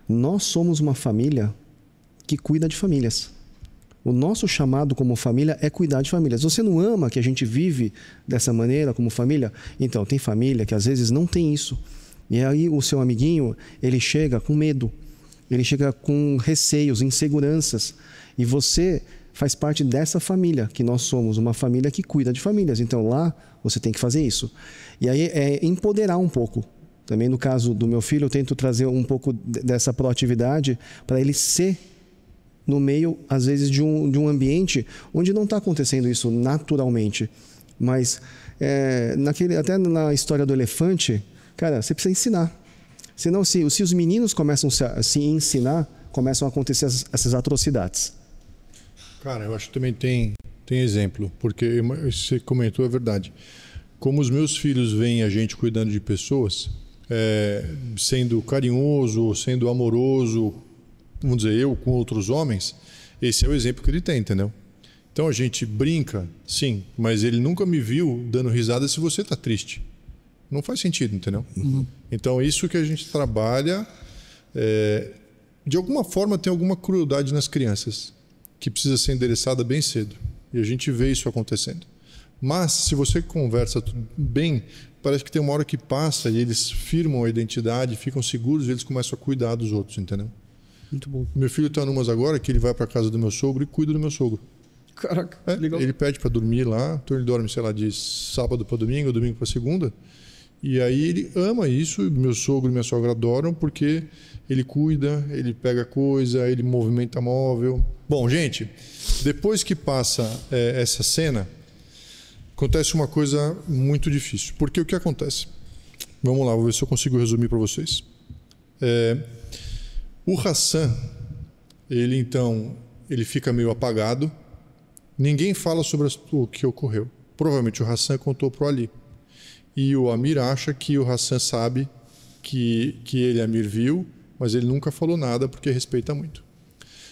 nós somos uma família que cuida de famílias. O nosso chamado como família é cuidar de famílias. Você não ama que a gente vive dessa maneira como família? Então, tem família que às vezes não tem isso. E aí o seu amiguinho, ele chega com medo. Ele chega com receios, inseguranças. E você faz parte dessa família, que nós somos uma família que cuida de famílias. Então lá você tem que fazer isso. E aí é empoderar um pouco. Também no caso do meu filho, eu tento trazer um pouco dessa proatividade para ele ser no meio, às vezes, de um ambiente onde não está acontecendo isso naturalmente. Mas até na história do elefante, cara, você precisa ensinar. Senão, se os meninos começam a se ensinar, começam a acontecer essas atrocidades. Cara, eu acho que também tem exemplo, porque você comentou, é verdade. Como os meus filhos veem a gente cuidando de pessoas, sendo carinhoso, sendo amoroso, vamos dizer, eu com outros homens, esse é o exemplo que ele tem, entendeu? Então a gente brinca, sim, mas ele nunca me viu dando risada se você está triste. Não faz sentido, entendeu? Então, isso que a gente trabalha, de alguma forma tem alguma crueldade nas crianças, que precisa ser endereçada bem cedo. E a gente vê isso acontecendo. Mas, se você conversa tudo bem, parece que tem uma hora que passa e eles firmam a identidade, ficam seguros e eles começam a cuidar dos outros, entendeu? Muito bom. Meu filho está numas agora que ele vai para casa do meu sogro e cuida do meu sogro. Caraca, legal. Ele pede para dormir lá, então ele dorme, sei lá, de sábado para domingo, domingo para segunda. E aí ele ama isso, meu sogro e minha sogra adoram, porque ele cuida, ele pega coisa, ele movimenta móvel. Bom, gente, depois que passa essa cena, acontece uma coisa muito difícil. Porque o que acontece? Vamos lá, vou ver se eu consigo resumir para vocês. O Hassan, ele fica meio apagado, ninguém fala sobre o que ocorreu. Provavelmente o Hassan contou para o Ali. E o Amir acha que o Hassan sabe que ele, Amir, viu, mas ele nunca falou nada porque respeita muito.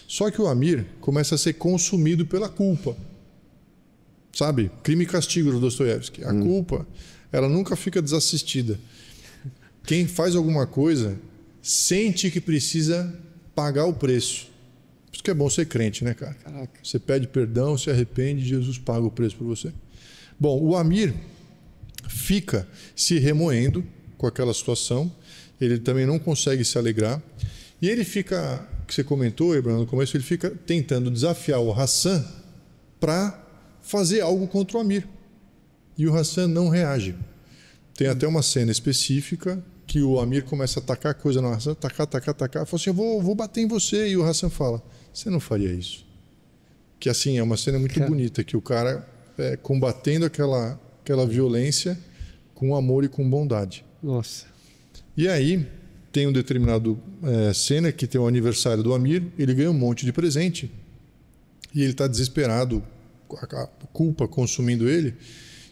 Só que o Amir começa a ser consumido pela culpa. Sabe? Crime e castigo do Dostoiévski. A culpa, ela nunca fica desassistida. Quem faz alguma coisa sente que precisa pagar o preço. Por isso que é bom ser crente, né, cara? Caraca. Você pede perdão, se arrepende, Jesus paga o preço por você. Bom, o Amir fica se remoendo com aquela situação, ele também não consegue se alegrar, e ele fica, que você comentou, Abraham, no começo, ele fica tentando desafiar o Hassan para fazer algo contra o Amir. E o Hassan não reage. Tem até uma cena específica que o Amir começa a atacar coisa no Hassan, tacar. Fala assim, eu vou bater em você. E o Hassan fala, você não faria isso. Que assim, é uma cena muito bonita, que o cara combatendo aquela violência com amor e com bondade. Nossa. E aí, tem um determinado cena que tem o aniversário do Amir, ele ganha um monte de presente e ele está desesperado, a culpa consumindo ele,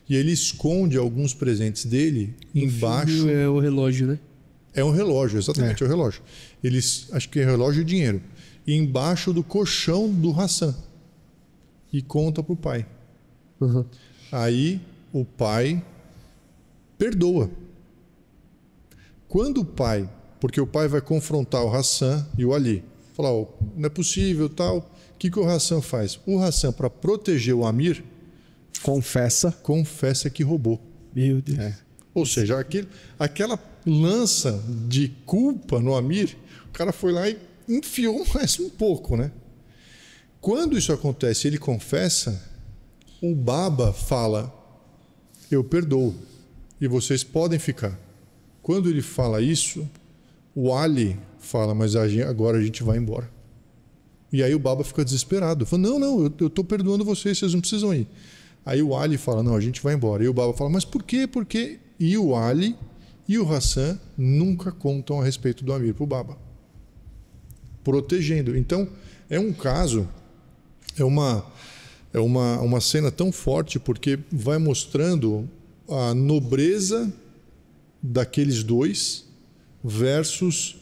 e ele esconde alguns presentes dele embaixo. É o relógio, né? É um relógio, exatamente, é o relógio. Acho que é relógio e dinheiro. E embaixo do colchão do Hassan. E conta pro pai. Uhum. Aí o pai perdoa. Quando o pai, porque o pai vai confrontar o Hassan e o Ali, falar, não é possível, tal. O que o Hassan faz? O Hassan, para proteger o Amir, confessa que roubou. Meu Deus. Ou seja, aquela lança de culpa no Amir, o cara foi lá e enfiou mais um pouco, né? Quando isso acontece, ele confessa, o Baba fala, eu perdoo e vocês podem ficar. Quando ele fala isso, o Ali fala, mas agora a gente vai embora. E aí o Baba fica desesperado, fala, não, eu estou perdoando vocês não precisam ir. Aí o Ali fala, não, a gente vai embora. E o Baba fala, mas por quê? Por quê? E o Ali e o Hassan nunca contam a respeito do Amir para o Baba, protegendo. Então, é um caso, é uma cena tão forte, porque vai mostrando a nobreza daqueles dois versus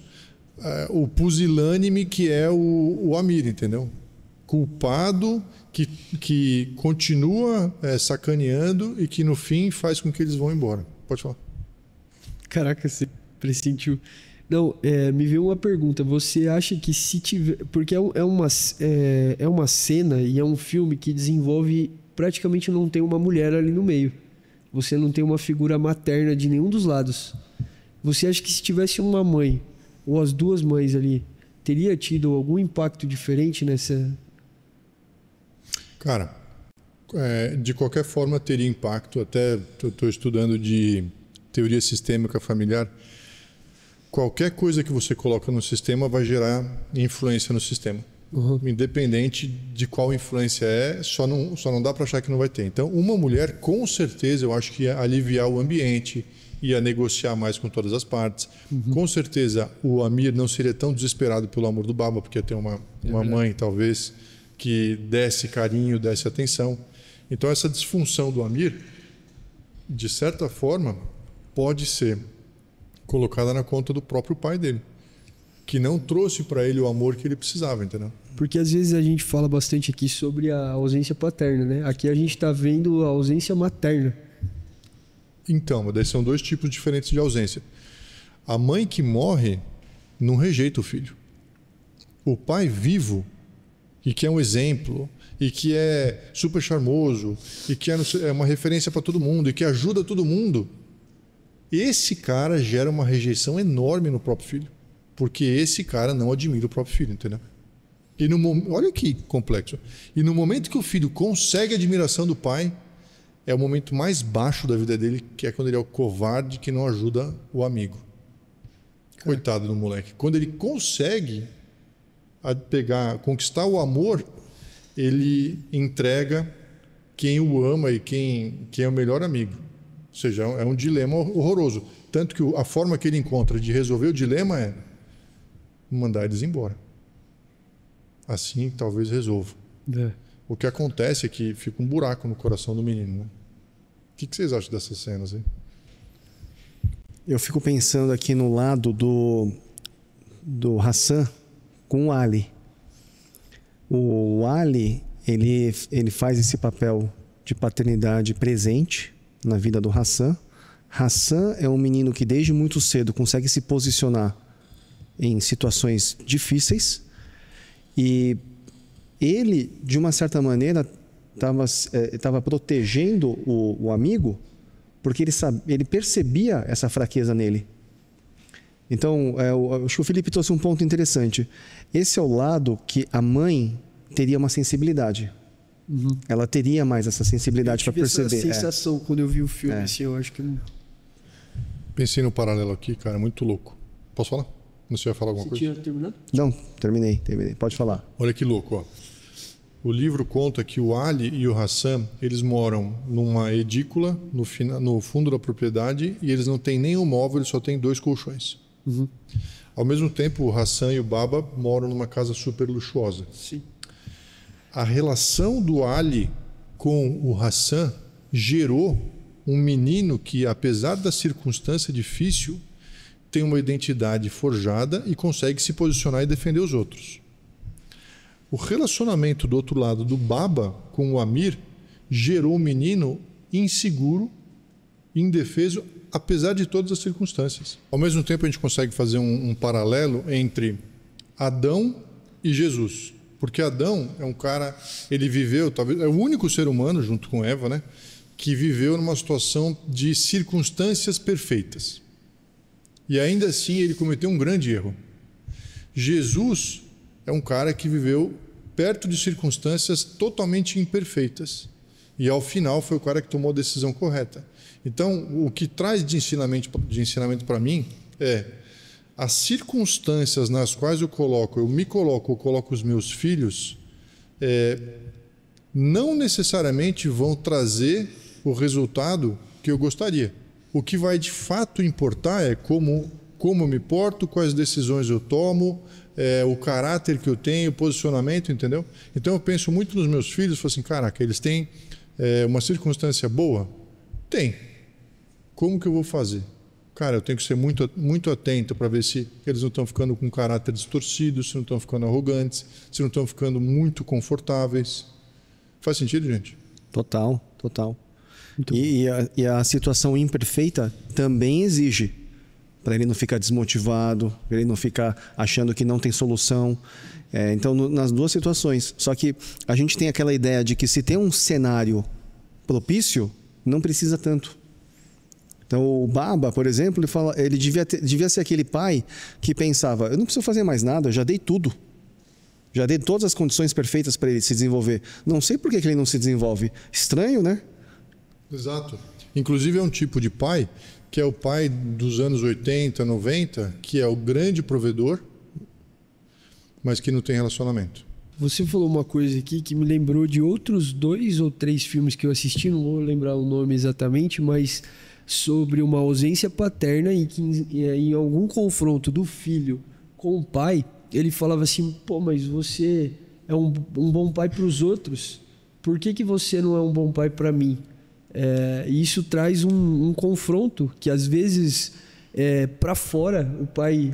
o pusilânime que é o Amir, entendeu? Culpado que continua sacaneando e que no fim faz com que eles vão embora. Pode falar. Caraca, você pressentiu. Não, me veio uma pergunta. Você acha que se tiver... Porque é uma cena e é um filme que desenvolve... Praticamente não tem uma mulher ali no meio. Você não tem uma figura materna de nenhum dos lados. Você acha que se tivesse uma mãe, ou as duas mães ali, teria tido algum impacto diferente nessa... Cara, de qualquer forma teria impacto. Até estou estudando de teoria sistêmica familiar. Qualquer coisa que você coloca no sistema vai gerar influência no sistema. Uhum. Independente de qual influência só não dá para achar que não vai ter. Então, uma mulher, com certeza, eu acho que ia aliviar o ambiente, ia negociar mais com todas as partes. Uhum. Com certeza, o Amir não seria tão desesperado pelo amor do Baba, porque ia ter uma mãe, talvez, que desse carinho, desse atenção. Então, essa disfunção do Amir, de certa forma, pode ser colocada na conta do próprio pai dele, que não trouxe para ele o amor que ele precisava, entendeu? Porque às vezes a gente fala bastante aqui sobre a ausência paterna, né? Aqui a gente está vendo a ausência materna. Então, mas daí são dois tipos diferentes de ausência. A mãe que morre não rejeita o filho. O pai vivo, e que é um exemplo, e que é super charmoso, e que é uma referência para todo mundo, e que ajuda todo mundo, esse cara gera uma rejeição enorme no próprio filho. Porque esse cara não admira o próprio filho, entendeu? E olha que complexo. E no momento que o filho consegue a admiração do pai, é o momento mais baixo da vida dele, que é quando ele é o covarde que não ajuda o amigo. Coitado do moleque. Quando ele consegue conquistar o amor, ele entrega quem o ama e quem é o melhor amigo. Ou seja, é um dilema horroroso. Tanto que a forma que ele encontra de resolver o dilema é mandar eles embora. Assim talvez resolva. O que acontece é que fica um buraco no coração do menino, né? O que vocês acham dessas cenas aí? Eu fico pensando aqui no lado do Hassan com o Ali. O Ali, ele faz esse papel de paternidade presente na vida do Hassan. Hassan é um menino que desde muito cedo consegue se posicionar em situações difíceis, e ele, de uma certa maneira, estava protegendo o amigo, porque ele percebia essa fraqueza nele. Então, acho que o Felipe trouxe um ponto interessante. Esse é o lado que a mãe teria uma sensibilidade. Ela teria mais essa sensibilidade para perceber. Essa sensação quando eu vi o filme, assim, eu acho que... Pensei no paralelo aqui, cara, muito louco. Posso falar? Você vai falar alguma coisa? Você tinha terminado? Não, terminei. Pode falar. Olha que louco, ó. O livro conta que o Ali e o Hassan, eles moram numa edícula no fundo da propriedade e eles não têm nenhum móvel, eles só têm 2 colchões. Ao mesmo tempo, o Hassan e o Baba moram numa casa super luxuosa. Sim. A relação do Ali com o Hassan gerou um menino que, apesar da circunstância difícil, tem uma identidade forjada e consegue se posicionar e defender os outros. O relacionamento do outro lado do Baba com o Amir gerou um menino inseguro, indefeso, apesar de todas as circunstâncias. Ao mesmo tempo, a gente consegue fazer um paralelo entre Adão e Jesus. Porque Adão é um cara, ele viveu, talvez, é o único ser humano, junto com Eva, né, que viveu numa situação de circunstâncias perfeitas. E ainda assim ele cometeu um grande erro. Jesus é um cara que viveu perto de circunstâncias totalmente imperfeitas. E ao final foi o cara que tomou a decisão correta. Então, o que traz de ensinamento para mim é as circunstâncias nas quais eu me coloco os meus filhos, não necessariamente vão trazer o resultado que eu gostaria. O que vai de fato importar é como eu me porto, quais decisões eu tomo, o caráter que eu tenho, o posicionamento, entendeu? Então eu penso muito nos meus filhos, falo assim, caraca, eles têm uma circunstância boa? Tem. Como que eu vou fazer? Cara, eu tenho que ser muito, muito atento para ver se eles não estão ficando com caráter distorcido, se não estão ficando arrogantes, se não estão ficando muito confortáveis. Faz sentido, gente? Total. E a situação imperfeita também exige, para ele não ficar desmotivado, para ele não ficar achando que não tem solução. Então, nas duas situações. Só que a gente tem aquela ideia de que se tem um cenário propício, não precisa tanto. Então, o Baba, por exemplo, ele devia ser aquele pai que pensava, eu não preciso fazer mais nada, eu já dei tudo. Já dei todas as condições perfeitas para ele se desenvolver. Não sei por que ele não se desenvolve. Estranho, né? Exato. Inclusive é um tipo de pai que é o pai dos anos 80, 90, que é o grande provedor, mas que não tem relacionamento. Você falou uma coisa aqui que me lembrou de outros 2 ou 3 filmes que eu assisti, não vou lembrar o nome exatamente, mas sobre uma ausência paterna e que em algum confronto do filho com o pai, ele falava assim, pô, mas você é um bom pai para os outros, por que você não é um bom pai para mim? E isso traz um confronto que às vezes para fora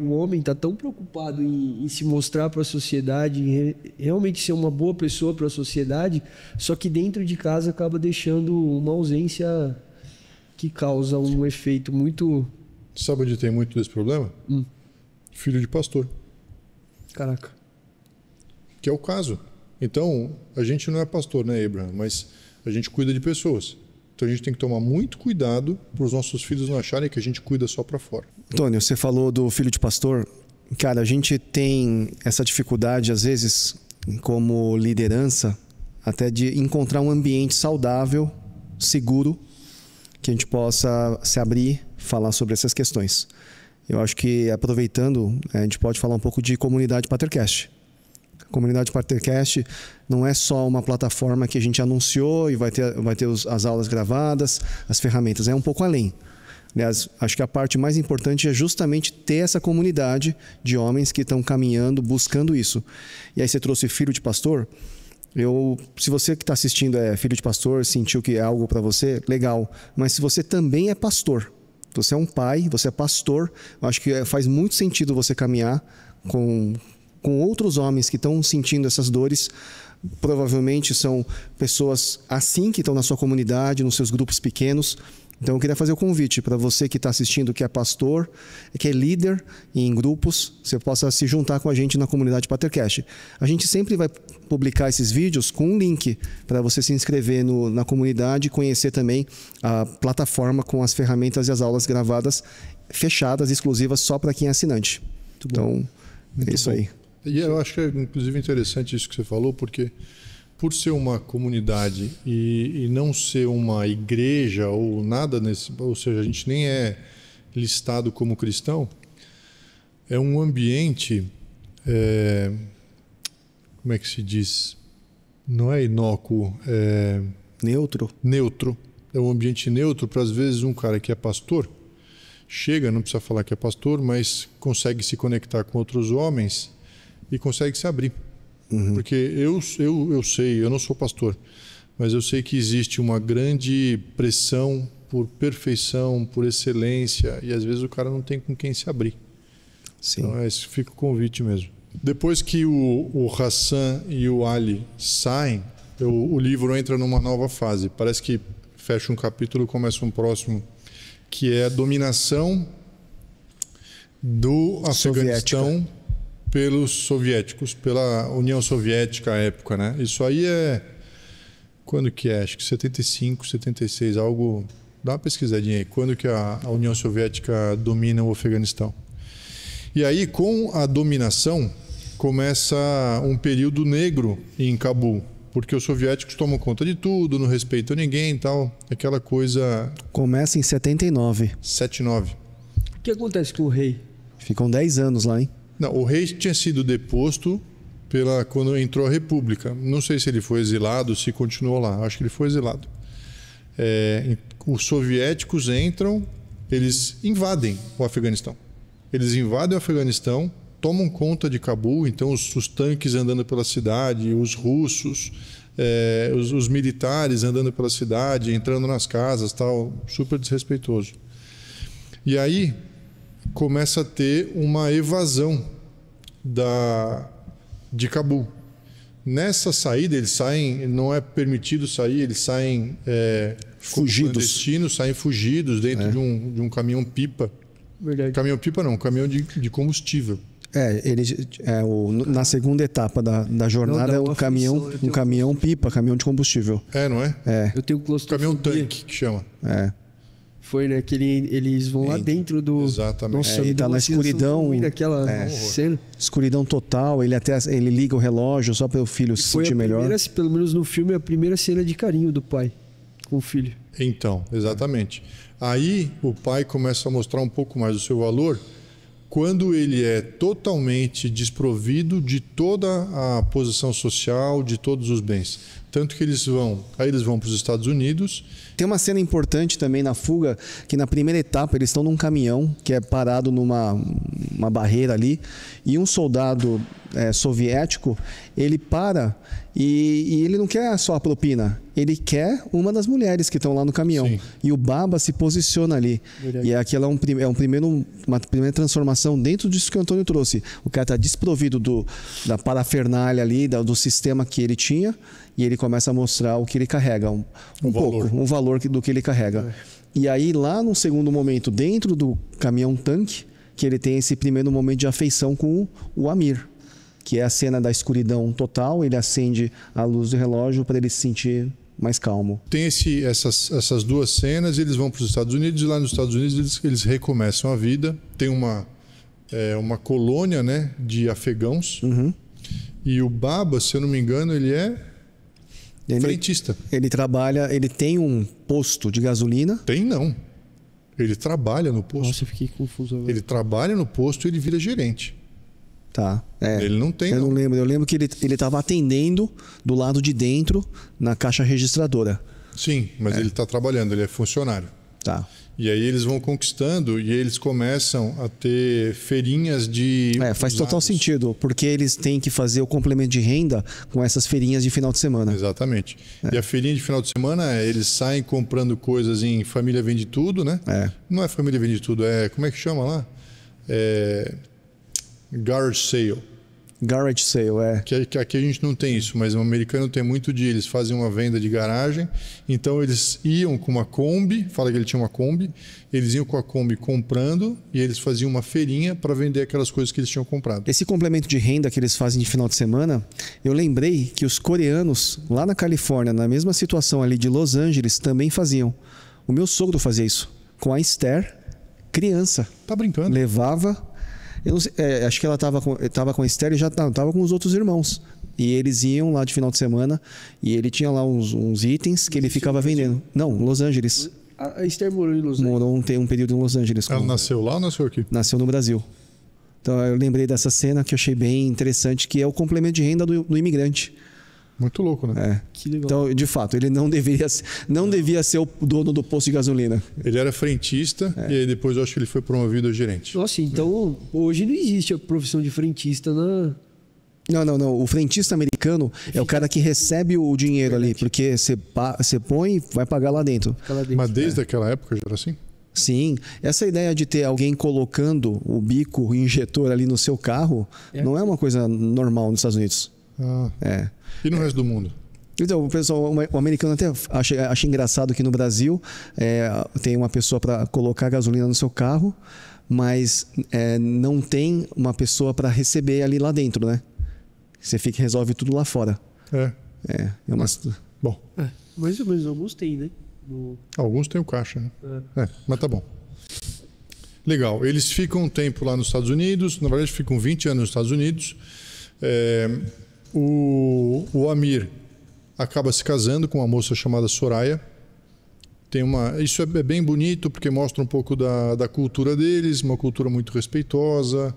o homem está tão preocupado em se mostrar para a sociedade, em realmente ser uma boa pessoa para a sociedade, só que dentro de casa acaba deixando uma ausência que causa um efeito muito... Sabe onde tem muito desse problema? Filho de pastor. Caraca. Que é o caso. Então, a gente não é pastor, né, Abraham? Mas a gente cuida de pessoas. Então a gente tem que tomar muito cuidado para os nossos filhos não acharem que a gente cuida só para fora. Antônio, você falou do filho de pastor. Cara, a gente tem essa dificuldade, às vezes, como liderança, até de encontrar um ambiente saudável, seguro, que a gente possa se abrir, falar sobre essas questões. Eu acho que, aproveitando, a gente pode falar um pouco de comunidade Patercast. A comunidade Patercast não é só uma plataforma que a gente anunciou e vai ter as aulas gravadas, as ferramentas, é um pouco além. Aliás, acho que a parte mais importante é justamente ter essa comunidade de homens que estão caminhando, buscando isso. E aí você trouxe filho de pastor. Se você que está assistindo é filho de pastor, sentiu que é algo para você, legal. Mas se você também é pastor, você é um pai, você é pastor, eu acho que faz muito sentido você caminhar com outros homens que estão sentindo essas dores. Provavelmente são pessoas assim que estão na sua comunidade, nos seus grupos pequenos. Então eu queria fazer o convite para você que está assistindo, que é pastor, que é líder em grupos, você possa se juntar com a gente na comunidade Patercast. A gente sempre vai publicar esses vídeos com um link para você se inscrever na comunidade e conhecer também a plataforma com as ferramentas e as aulas gravadas, fechadas, exclusivas só para quem é assinante. Então, é isso aí. E eu acho que é inclusive interessante isso que você falou, porque, por ser uma comunidade e não ser uma igreja ou nada ou seja, a gente nem é listado como cristão, é um ambiente, como é que se diz? Não é inócuo, é neutro. Neutro. É um ambiente neutro para, às vezes, um cara que é pastor chega, não precisa falar que é pastor, mas consegue se conectar com outros homens e consegue se abrir. Porque eu sei, eu não sou pastor, mas eu sei que existe uma grande pressão por perfeição, por excelência, e às vezes o cara não tem com quem se abrir. Sim. Então, esse fica o convite mesmo. Depois que o Hassan e o Ali saem, o livro entra numa nova fase. Parece que fecha um capítulo e começa um próximo, que é a dominação do Afeganistão pelos soviéticos, pela União Soviética à época, né? Isso aí é... Quando que é? Acho que 75, 76, algo... Dá uma pesquisadinha aí. Quando que a União Soviética domina o Afeganistão? E aí, com a dominação, começa um período negro em Cabul, porque os soviéticos tomam conta de tudo, não respeitam ninguém e tal. Aquela coisa... Começa em 79. 79. O que acontece com o rei? Ficam 10 anos lá, hein? Não, o rei tinha sido deposto quando entrou a República. Não sei se ele foi exilado, se continuou lá. Acho que ele foi exilado. Os soviéticos entram, eles invadem o Afeganistão. Eles invadem o Afeganistão, tomam conta de Cabul, então os tanques andando pela cidade, os russos, os militares andando pela cidade, entrando nas casas, tal, super desrespeitoso. E aí começa a ter uma evasão de Cabul. Nessa saída, eles saem, não é permitido sair, eles saem fugidos, saem fugidos dentro de um caminhão-pipa. Verdade. Caminhão-pipa não, caminhão de combustível. Na segunda etapa da jornada, não, é um caminhão-pipa, caminhão de combustível. Não é? Eu tenho claustrofobia. Caminhão-tanque, que chama. Foi, né? Que eles vão lá dentro do... Exatamente. Nossa, Ele tá na escuridão. Naquela cena. Escuridão total, ele liga o relógio só para o filho se sentir melhor. Pelo menos no filme, a primeira cena de carinho do pai com o filho. Então, exatamente. Aí o pai começa a mostrar um pouco mais do seu valor quando ele é totalmente desprovido de toda a posição social, de todos os bens. Tanto que eles vão para os Estados Unidos. Tem uma cena importante também na fuga, que na primeira etapa eles estão num caminhão que é parado numa barreira ali, e um soldado soviético, ele para e ele não quer só a propina, ele quer uma das mulheres que estão lá no caminhão. Sim. E o Baba se posiciona ali. Verdade. E aquela é uma primeira transformação dentro disso que o Antônio trouxe. O cara está desprovido da parafernália ali, do sistema que ele tinha, e ele começa a mostrar o que ele carrega, um valor do que ele carrega. E aí lá no segundo momento, dentro do caminhão-tanque, que ele tem esse primeiro momento de afeição com o Amir, que é a cena da escuridão total, ele acende a luz do relógio para ele se sentir mais calmo. Tem essas duas cenas, eles vão para os Estados Unidos, e lá nos Estados Unidos eles recomeçam a vida. Tem uma colônia, né, de afegãos, e o Baba, se eu não me engano, ele é frentista. Ele trabalha, ele tem um posto de gasolina? Tem não. Ele trabalha no posto. Nossa, eu fiquei confuso agora. Ele trabalha no posto e ele vira gerente. Tá. Ele não tem. Eu não lembro. Eu lembro que ele estava atendendo do lado de dentro na caixa registradora. Sim, mas ele está trabalhando, ele é funcionário. Tá. E aí eles vão conquistando e eles começam a ter feirinhas de... faz total sentido, porque eles têm que fazer o complemento de renda com essas feirinhas de final de semana. Exatamente. E a feirinha de final de semana, eles saem comprando coisas em Família Vende Tudo, né? Não é Família Vende Tudo, como é que chama lá? Garage Sale. Garage Sale, Que aqui a gente não tem isso, mas o americano tem muito eles fazem uma venda de garagem, então eles iam com uma Kombi, fala que ele tinha uma Kombi, eles iam com a Kombi comprando e eles faziam uma feirinha para vender aquelas coisas que eles tinham comprado. Esse complemento de renda que eles fazem de final de semana, eu lembrei que os coreanos lá na Califórnia, na mesma situação ali de Los Angeles, também faziam. O meu sogro fazia isso, com a Esther, criança. Tá brincando? Levava... Eu não sei, acho que ela estava com a Esther e já estava com os outros irmãos. E eles iam lá de final de semana e ele tinha lá uns itens que ele ficava vendendo. Não, Los Angeles. A Esther morou em Los Angeles. Morou um período em Los Angeles. Ela nasceu lá ou nasceu aqui? Nasceu no Brasil. Então eu lembrei dessa cena que eu achei bem interessante, que é o complemento de renda do imigrante. Muito louco, né? Que legal. Então, de fato, ele não devia ser o dono do posto de gasolina. Ele era frentista e aí depois eu acho que ele foi promovido a gerente. Nossa, então hoje não existe a profissão de frentista na... Não. O frentista americano é o cara que recebe o dinheiro ali, porque você põe e vai pagar lá dentro. Mas desde aquela época já era assim? Sim, essa ideia de ter alguém colocando o bico, o injetor ali no seu carro, não é uma coisa normal nos Estados Unidos. E no resto do mundo? Então, o pessoal, o americano até acha engraçado que no Brasil tem uma pessoa para colocar gasolina no seu carro, mas não tem uma pessoa para receber ali lá dentro, né? Você resolve tudo lá fora. Bom. Mais ou menos, alguns tem, né? Alguns têm o caixa, né? Mas tá bom. Legal. Eles ficam um tempo lá nos Estados Unidos, na verdade ficam 20 anos nos Estados Unidos. O Amir acaba se casando com uma moça chamada Soraya. Isso é bem bonito porque mostra um pouco da cultura deles, uma cultura muito respeitosa,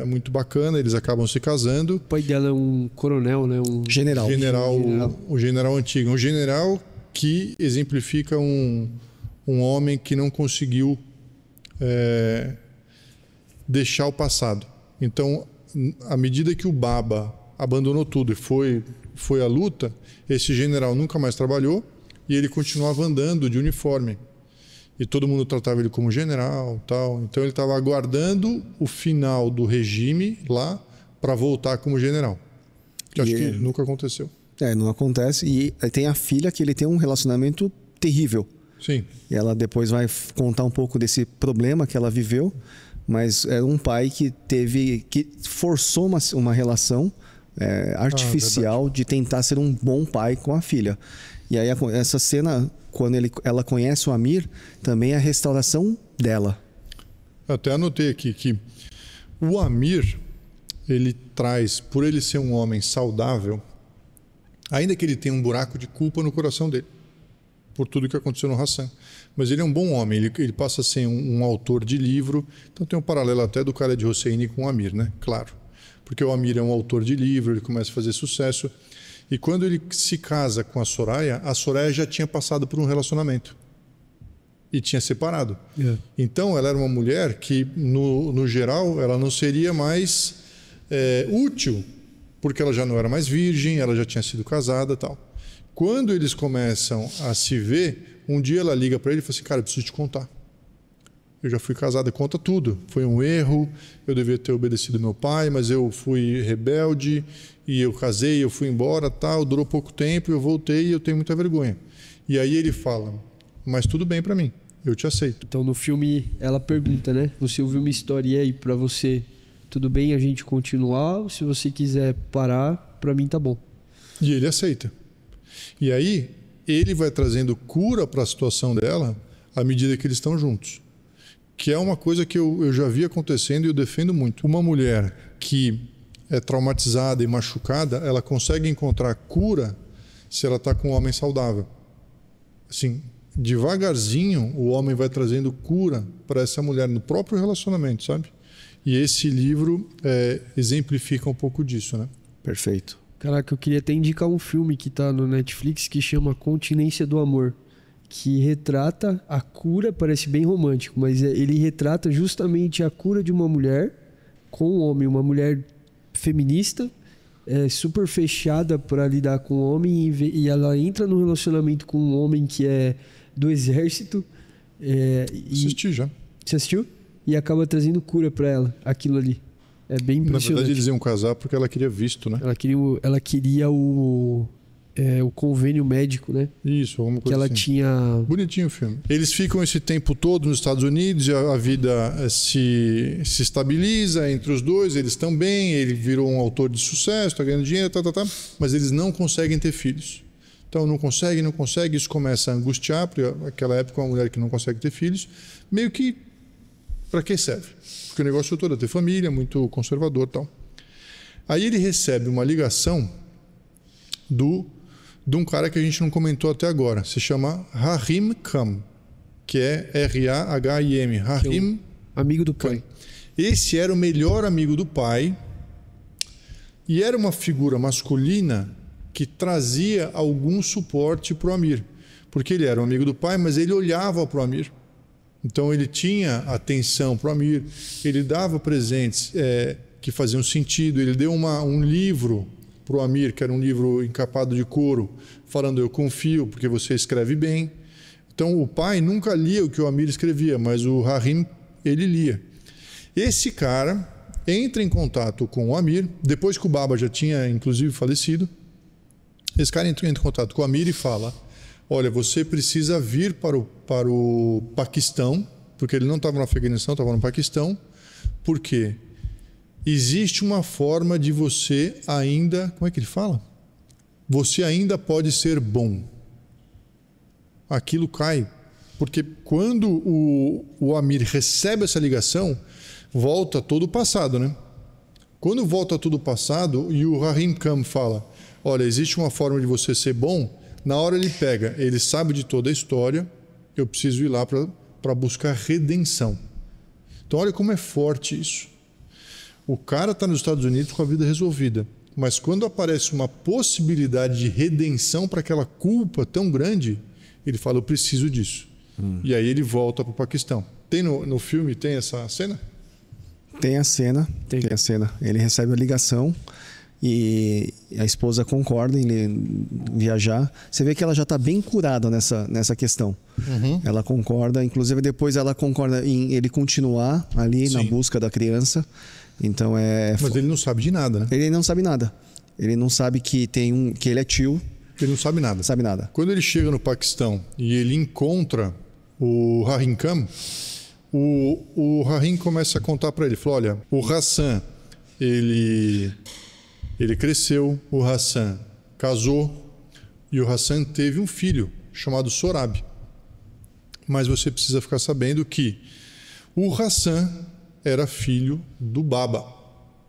muito bacana. Eles acabam se casando. O pai dela é um coronel, né? Um general. O general antigo. Um general que exemplifica um homem que não conseguiu deixar o passado. Então, à medida que o Baba abandonou tudo e foi à luta, esse general nunca mais trabalhou e ele continuava andando de uniforme. E todo mundo tratava ele como general, tal. Então ele estava aguardando o final do regime lá para voltar como general. Que acho que nunca aconteceu. Não acontece. E tem a filha que ele tem um relacionamento terrível. Sim. E ela depois vai contar um pouco desse problema que ela viveu, mas era um pai que forçou uma relação artificial de tentar ser um bom pai com a filha. E aí essa cena, quando ela conhece o Amir, também é a restauração dela. Até anotei aqui que o Amir, ele traz, por ele ser um homem saudável, ainda que ele tenha um buraco de culpa no coração dele, por tudo que aconteceu no Hassan. Mas ele é um bom homem, ele passa a ser um autor de livro, então tem um paralelo até do Khaled Hosseini com o Amir, né? Claro. Porque o Amir é um autor de livro, ele começa a fazer sucesso. E quando ele se casa com a Soraya já tinha passado por um relacionamento. E tinha separado. Então ela era uma mulher que, no geral, ela não seria mais útil, porque ela já não era mais virgem, ela já tinha sido casada e tal. Quando eles começam a se ver, um dia ela liga para ele e fala assim: cara, eu preciso te contar. Eu já fui casada, conta tudo. Foi um erro, eu devia ter obedecido meu pai, mas eu fui rebelde e eu casei, eu fui embora, tal, durou pouco tempo, eu voltei e eu tenho muita vergonha. E aí ele fala: mas tudo bem para mim, eu te aceito. Então no filme ela pergunta, né? Você ouviu uma história aí para você, tudo bem a gente continuar? Ou se você quiser parar, para mim tá bom. E ele aceita. E aí ele vai trazendo cura para a situação dela à medida que eles estão juntos. Que é uma coisa que eu já vi acontecendo e eu defendo muito. Uma mulher que é traumatizada e machucada, ela consegue encontrar cura se ela está com um homem saudável. Assim, devagarzinho, o homem vai trazendo cura para essa mulher no próprio relacionamento, sabe? E esse livro exemplifica um pouco disso, né? Perfeito. Caraca, eu queria até indicar um filme que tá no Netflix que chama Continência do Amor, que retrata a cura, parece bem romântico, mas ele retrata justamente a cura de uma mulher com um homem, uma mulher feminista, super fechada para lidar com o homem, e ela entra num relacionamento com um homem que é do exército. Assisti já. Você assistiu? E acaba trazendo cura para ela, aquilo ali. É bem impressionante. Na verdade eles iam casar porque ela queria visto, né? Ela queria o convênio médico, né? Isso, alguma coisa que ela assim. Tinha... Bonitinho o filme. Eles ficam esse tempo todo nos Estados Unidos, e a vida se estabiliza entre os dois, eles estão bem, ele virou um autor de sucesso, está ganhando dinheiro, mas eles não conseguem ter filhos. Então não consegue, isso começa a angustiar, porque naquela época uma mulher que não consegue ter filhos, meio que para que serve? Porque o negócio todo é ter família, muito conservador e tal. Aí ele recebe uma ligação de um cara que a gente não comentou até agora. Se chama Rahim Khan, que é R-A-H-I-M. Rahim, amigo do pai. Esse era o melhor amigo do pai e era uma figura masculina que trazia algum suporte para o Amir. Porque ele era um amigo do pai, mas ele olhava para o Amir. Então ele tinha atenção para o Amir, ele dava presentes que faziam sentido, ele deu um livro para o Amir, que era um livro encapado de couro, falando: eu confio porque você escreve bem. Então o pai nunca lia o que o Amir escrevia, mas o Rahim, ele lia. Esse cara entra em contato com o Amir, depois que o Baba já tinha inclusive falecido. Esse cara entra em contato com o Amir e fala: olha, você precisa vir para o Paquistão, porque ele não estava no Afeganistão, estava no Paquistão, porque existe uma forma de você ainda... Como é que ele fala? Você ainda pode ser bom. Aquilo cai. Porque quando o Amir recebe essa ligação, volta todo o passado, né? Quando volta todo o passado e o Rahim Khan fala: olha, existe uma forma de você ser bom, na hora ele pega, ele sabe de toda a história, eu preciso ir lá para buscar redenção. Então olha como é forte isso. O cara está nos Estados Unidos com a vida resolvida, mas quando aparece uma possibilidade de redenção para aquela culpa tão grande, ele fala: eu preciso disso. E aí ele volta para o Paquistão. Tem no filme, tem essa cena? Tem a cena. Ele recebe a ligação e a esposa concorda em viajar. Você vê que ela já está bem curada nessa questão. Ela concorda, inclusive depois ela concorda em ele continuar ali na busca da criança. Então Mas ele não sabe de nada, né? Ele não sabe nada. Ele não sabe que ele é tio. Ele não sabe nada. Sabe nada. Quando ele chega no Paquistão e ele encontra o Rahim Khan, o Rahim começa a contar para ele. Falou: olha, o Hassan, ele cresceu, o Hassan casou e o Hassan teve um filho chamado Sorab. Mas você precisa ficar sabendo que o Hassan era filho do Baba,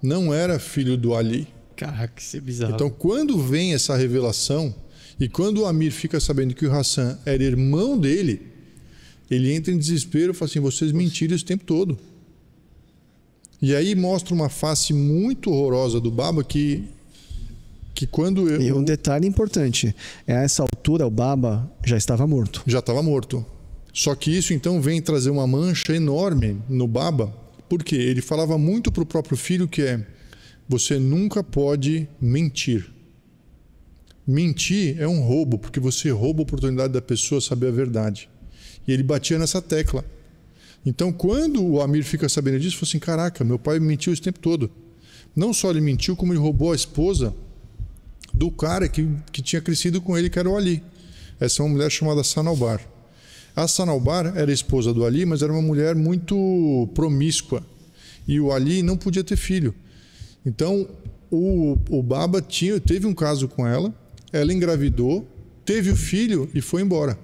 não era filho do Ali. Caraca, isso é bizarro. Então, quando vem essa revelação e quando o Amir fica sabendo que o Hassan era irmão dele, ele entra em desespero e fala assim: vocês mentiram esse tempo todo. E aí mostra uma face muito horrorosa do Baba que quando E um detalhe importante: a essa altura o Baba já estava morto. Já estava morto. Só que isso então vem trazer uma mancha enorme no Baba, porque ele falava muito para o próprio filho que você nunca pode mentir. Mentir é um roubo, porque você rouba a oportunidade da pessoa saber a verdade. E ele batia nessa tecla. Então, quando o Amir fica sabendo disso, ele falou assim: caraca, meu pai mentiu esse tempo todo. Não só ele mentiu, como ele roubou a esposa do cara que tinha crescido com ele, que era o Ali. Essa é uma mulher chamada Sanalbar. A Sanalbar era esposa do Ali, mas era uma mulher muito promíscua. E o Ali não podia ter filho. Então, o Baba teve um caso com ela, ela engravidou, teve o filho e foi embora.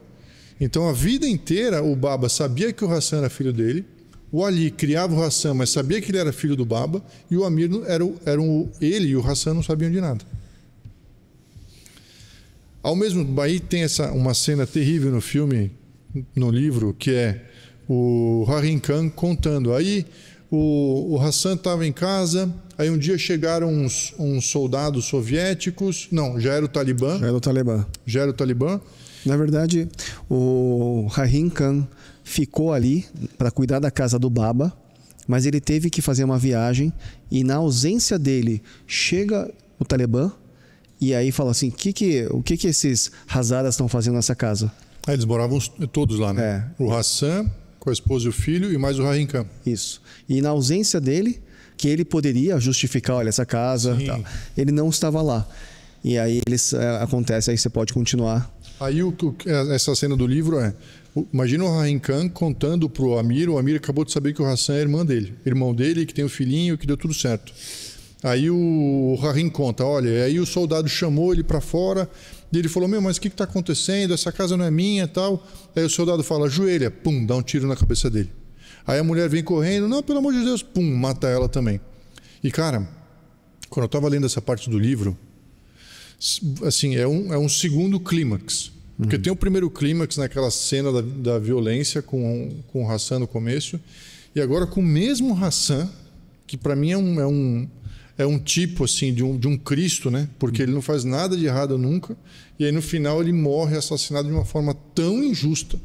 Então, a vida inteira, o Baba sabia que o Hassan era filho dele, o Ali criava o Hassan, mas sabia que ele era filho do Baba, e o Amir ele e o Hassan não sabiam de nada. Ao mesmo tempo, aí tem uma cena terrível no filme, no livro, que é o Rahim Khan contando. Aí o Hassan estava em casa, aí um dia chegaram uns soldados soviéticos. Não, já era o Talibã. Já era o Talibã. Na verdade, o Rahim Khan ficou ali para cuidar da casa do Baba, mas ele teve que fazer uma viagem e na ausência dele chega o Talibã e aí fala assim: o que esses Hazaras estão fazendo nessa casa? Aí eles moravam todos lá, né? O Hassan com a esposa e o filho e mais o Rahim Khan. Isso. E na ausência dele, que ele poderia justificar, olha, essa casa, tal, ele não estava lá. E aí acontece, aí você pode continuar. Aí essa cena do livro imagina o Rahim Khan contando pro Amir. O Amir acabou de saber que o Hassan é irmão dele, que tem o filhinho, que deu tudo certo. Aí o Rahim conta: olha, aí o soldado chamou ele para fora e ele falou: mas o que está acontecendo? Essa casa não é minha, tal. Aí o soldado fala: ajoelha, pum, dá um tiro na cabeça dele. Aí a mulher vem correndo: não, pelo amor de Deus, pum, mata ela também. E cara, quando eu estava lendo essa parte do livro, assim, é um segundo clímax. Porque tem o primeiro clímax naquela cena da violência com o Hassan no começo, e agora com o mesmo Hassan, que para mim é um tipo assim de um Cristo, né? Porque ele não faz nada de errado nunca, e aí no final ele morre assassinado de uma forma tão injusta,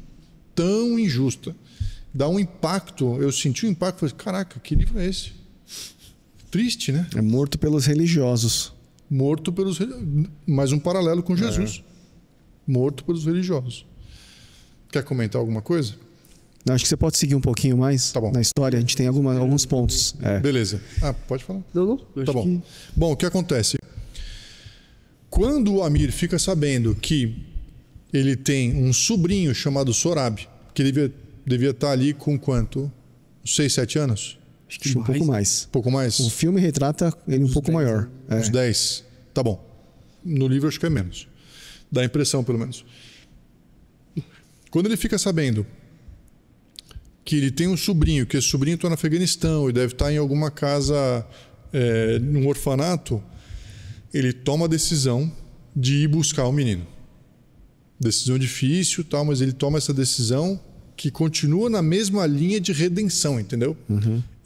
dá um impacto. Eu senti um impacto, falei, caraca, que livro é esse? Triste, né? É morto pelos religiosos. Mais um paralelo com Jesus. Morto pelos religiosos. Quer comentar alguma coisa? Não, acho que você pode seguir um pouquinho mais na história. A gente tem alguns pontos. Beleza. Pode falar? Não. Tá bom. Bom, o que acontece? Quando o Amir fica sabendo que ele tem um sobrinho chamado Sorab, que devia estar ali com quanto? 6, 7 anos? Acho que um pouco mais. Um pouco mais? O filme retrata ele um pouco maior. Uns 10. Tá bom. No livro acho que é menos. Dá a impressão, pelo menos. Quando ele fica sabendo que ele tem um sobrinho, que esse sobrinho está no Afeganistão e deve estar em alguma casa, num orfanato, ele toma a decisão de ir buscar o menino. Decisão difícil, tal, mas ele toma essa decisão que continua na mesma linha de redenção, entendeu?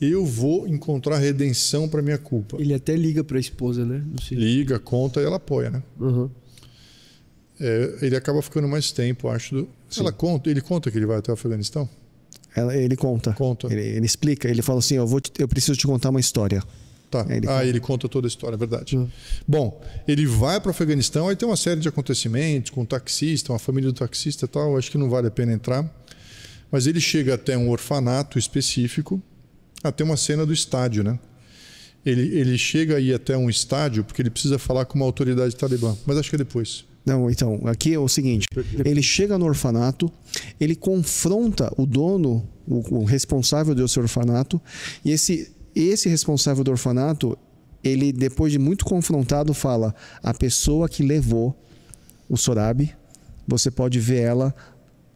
Eu vou encontrar redenção para minha culpa. Ele até liga para a esposa, né? Não sei. Liga, conta e ela apoia, né? Ele acaba ficando mais tempo, acho. Ele conta que ele vai até o Afeganistão? Ele conta. Ele explica. Ele fala assim, eu preciso te contar uma história. Tá. Ele conta toda a história, é verdade. Bom, ele vai para o Afeganistão, aí tem uma série de acontecimentos com o taxista, uma família do taxista e tal, acho que não vale a pena entrar. Mas ele chega até um orfanato específico, até uma cena do estádio, né? Ele chega aí até um estádio porque ele precisa falar com uma autoridade talibã, mas acho que é depois. Não, então, aqui é o seguinte, ele chega no orfanato, ele confronta o dono, o responsável desse orfanato, e esse responsável do orfanato, ele depois de muito confrontado fala, a pessoa que levou o Sorab, você pode ver ela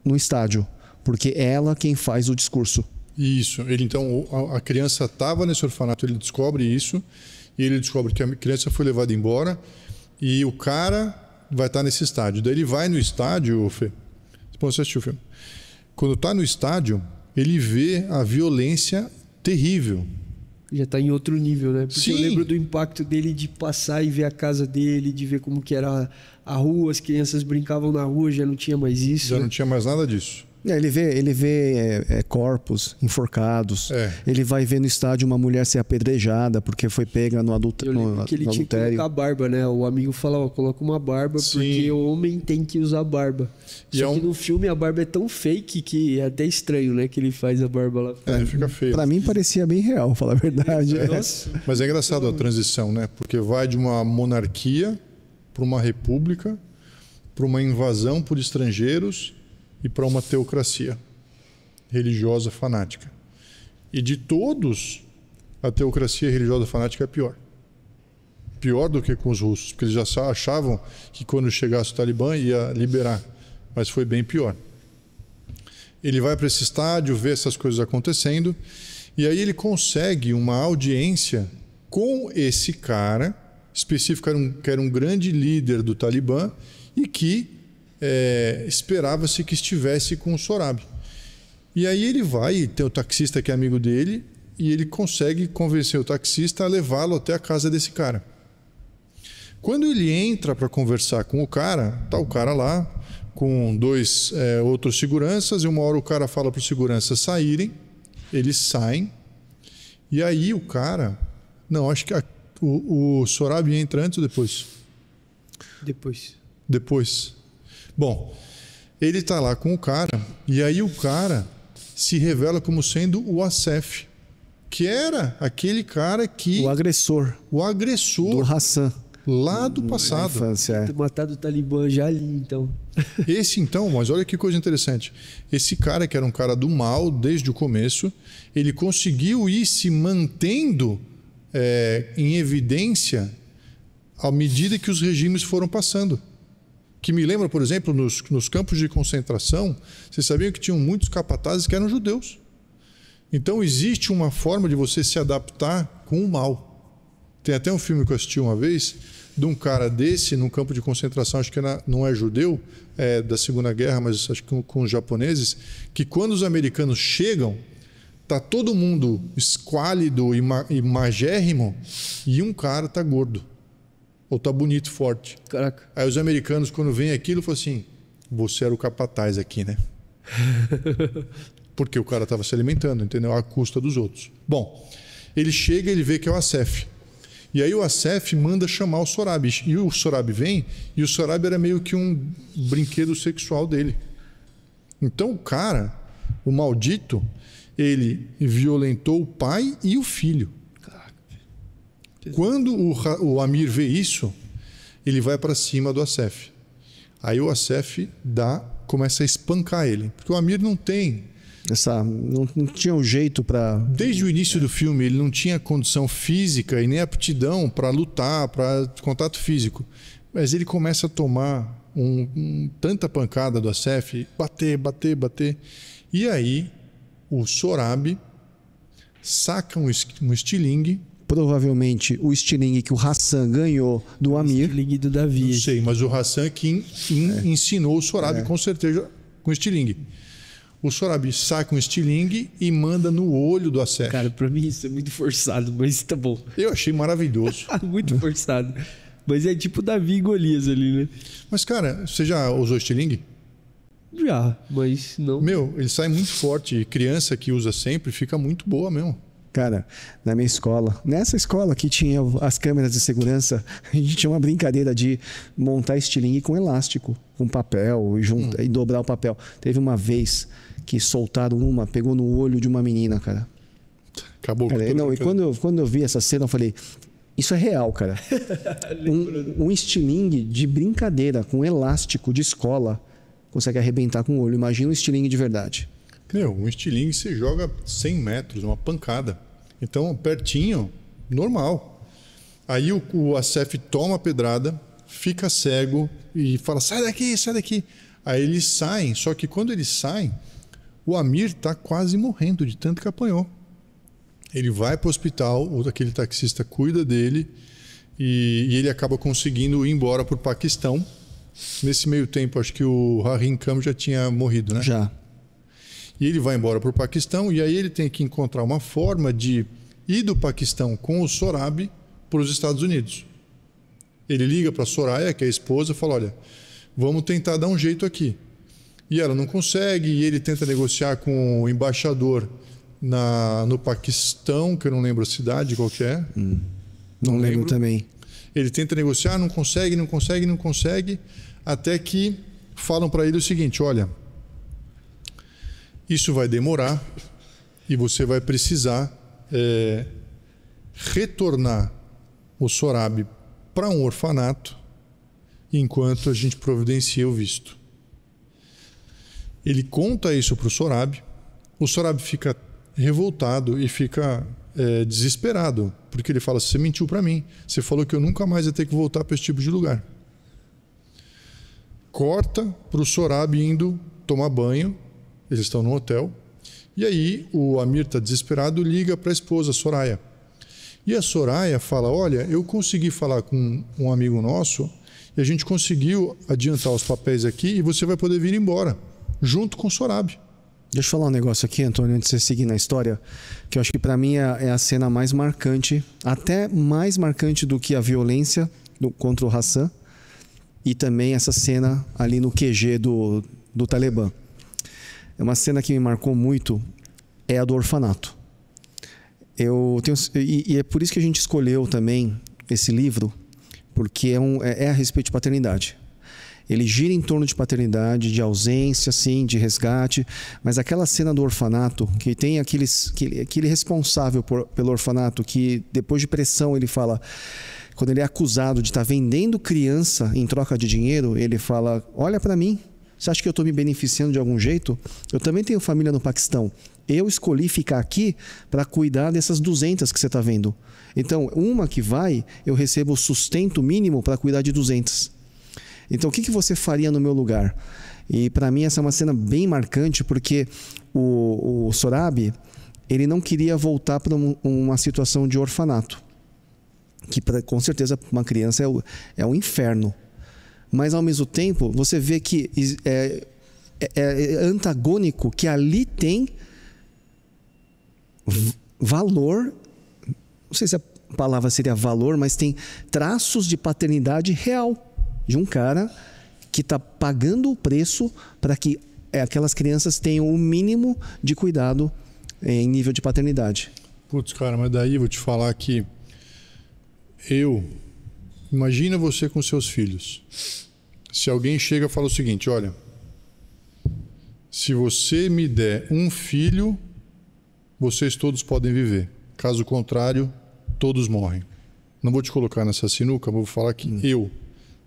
no estádio, porque é ela quem faz o discurso. Isso, então a criança estava nesse orfanato, ele descobre isso, e ele descobre que a criança foi levada embora, e o cara vai estar nesse estádio. Daí ele vai no estádio, Fê. Você assistiu o filme? Quando está no estádio, ele vê a violência terrível. Já está em outro nível, né? Porque Sim. eu lembro do impacto dele de passar e ver a casa dele, de ver como que era a rua, as crianças brincavam na rua, já não tinha mais isso. Já não tinha mais nada disso. Ele vê corpos enforcados. Ele vai ver no estádio uma mulher ser apedrejada porque foi pega no adultério. Eu lembro que ele tinha que colocar barba, né? O amigo falava, coloca uma barba. Sim. Porque o homem tem que usar barba. Só que no filme a barba é tão fake que é até estranho, né? Que ele faz a barba lá. Fica feio. Pra mim parecia bem real, falar a verdade. Nossa. Mas é engraçado a transição, né? Porque vai de uma monarquia para uma república, para uma invasão por estrangeiros e para uma teocracia religiosa fanática. E de todos, a teocracia religiosa fanática é pior. Pior do que com os russos, porque eles já achavam que quando chegasse o Talibã ia liberar, mas foi bem pior. Ele vai para esse estádio, vê essas coisas acontecendo, e aí ele consegue uma audiência com esse cara específico, que era um grande líder do Talibã e que esperava-se que estivesse com o Sorab. E aí ele vai, e tem o taxista que é amigo dele, e ele consegue convencer o taxista a levá-lo até a casa desse cara. Quando ele entra para conversar com o cara, tá o cara lá com dois outros seguranças, e uma hora o cara fala para os seguranças saírem, eles saem, e aí o cara... Não, acho que o Sorab entra antes ou depois? Depois. Bom, ele está lá com o cara, e aí o cara se revela como sendo o Assef, que era aquele cara que... O agressor. Do Hassan. Lá do passado. Ter matado o Talibã já ali, então. Esse então, mas olha que coisa interessante. Esse cara que era um cara do mal desde o começo, ele conseguiu ir se mantendo em evidência à medida que os regimes foram passando. Que me lembra, por exemplo, nos campos de concentração, vocês sabiam que tinham muitos capatazes que eram judeus. Então existe uma forma de você se adaptar com o mal. Tem até um filme que eu assisti uma vez, de um cara desse, num campo de concentração, acho que não é judeu, é da Segunda Guerra, mas acho que com os japoneses, que quando os americanos chegam, tá todo mundo esquálido e magérrimo, e um cara tá gordo. Ou tá bonito, forte. Caraca. Aí os americanos, quando veem aquilo, falam assim, você era o capataz aqui, né? Porque o cara estava se alimentando, entendeu? À custa dos outros. Bom, ele chega, ele vê que é o Acef. E aí o Acef manda chamar o Sorabi. E o Sorabi vem, e o Sorabi era meio que um brinquedo sexual dele. Então o cara, o maldito, ele violentou o pai e o filho. Quando o Amir vê isso, ele vai para cima do Acef. Aí o Acef começa a espancar ele. Porque o Amir não tem... não tinha um jeito para... Desde o início do filme, ele não tinha condição física e nem aptidão para lutar, para contato físico. Mas ele começa a tomar tanta pancada do Acef, bater. E aí o Sorabi saca um estilingue. Provavelmente o estilingue que o Hassan ganhou do Amir. O estilingue do Davi. Não sei, mas o Hassan que ensinou o Sorabi com certeza com estilingue. O Sorabi saca um estilingue e manda no olho do Acef. Cara, pra mim isso é muito forçado, mas tá bom. Eu achei maravilhoso. Muito forçado. Mas é tipo Davi e Golias ali, né? Mas, cara, você já usou estilingue? Já, mas não... Meu, ele sai muito forte. E criança que usa sempre fica muito boa mesmo. Cara, na minha escola, nessa escola que tinha as câmeras de segurança, a gente tinha uma brincadeira de montar estilingue com elástico, com papel e dobrar o papel. Teve uma vez que soltaram pegou no olho de uma menina, cara. Acabou. Cara, e quando eu vi essa cena, eu falei, isso é real, cara. um estilingue de brincadeira com elástico de escola consegue arrebentar com o olho. Imagina um estilingue de verdade. Meu, um estilingue você joga 100 metros, uma pancada. Então, pertinho, normal. Aí o Acef toma a pedrada, fica cego e fala, sai daqui. Aí eles saem, só que quando eles saem, o Amir está quase morrendo de tanto que apanhou. Ele vai para o hospital, aquele taxista cuida dele e ele acaba conseguindo ir embora para o Paquistão. Nesse meio tempo, acho que o Harim Khan já tinha morrido, né? Já. E ele vai embora para o Paquistão e aí ele tem que encontrar uma forma de ir do Paquistão com o Sorabi para os Estados Unidos. Ele liga para a Soraya, que é a esposa, e fala, olha, vamos tentar dar um jeito aqui. E ela não consegue, e ele tenta negociar com o embaixador no Paquistão, que eu não lembro a cidade, qual que é. Não lembro também. Ele tenta negociar, não consegue, até que falam para ele o seguinte, olha, isso vai demorar e você vai precisar retornar o Sorabi para um orfanato enquanto a gente providencia o visto. Ele conta isso para o Sorabi fica revoltado e fica desesperado, porque ele fala, você mentiu para mim, você falou que eu nunca mais ia ter que voltar para esse tipo de lugar. Corta para o Sorabi indo tomar banho, eles estão no hotel, e aí o Amir está desesperado, liga para a esposa, Soraya. E a Soraya fala, olha, eu consegui falar com um amigo nosso e a gente conseguiu adiantar os papéis aqui e você vai poder vir embora, junto com o Sorabi. Deixa eu falar um negócio aqui, Antônio, antes de você seguir na história, que eu acho que para mim é a cena mais marcante, até mais marcante do que a violência contra o Hassan, e também essa cena ali no QG do Talibã. É uma cena que me marcou muito, é a do orfanato. E é por isso que a gente escolheu também esse livro, porque é a respeito de paternidade. Ele gira em torno de paternidade, de ausência, sim, de resgate, mas aquela cena do orfanato, que tem aquele responsável pelo orfanato, que depois de pressão ele fala, quando ele é acusado de estar vendendo criança em troca de dinheiro, ele fala, olha para mim, você acha que eu estou me beneficiando de algum jeito? Eu também tenho família no Paquistão. Eu escolhi ficar aqui para cuidar dessas 200 que você está vendo. Então, uma que vai, eu recebo o sustento mínimo para cuidar de 200. Então, o que você faria no meu lugar? E para mim essa é uma cena bem marcante, porque o Sorabi, ele não queria voltar para uma situação de orfanato. que com certeza para uma criança é um inferno. Mas ao mesmo tempo você vê que é antagônico, que ali tem valor, não sei se a palavra seria valor, mas tem traços de paternidade real de um cara que está pagando o preço para que aquelas crianças tenham o mínimo de cuidado em nível de paternidade. Putz, cara, mas daí eu vou te falar que imagina você com seus filhos. Se alguém chega e fala o seguinte, olha, se você me der um filho, vocês todos podem viver. Caso contrário, todos morrem. Não vou te colocar nessa sinuca, vou falar que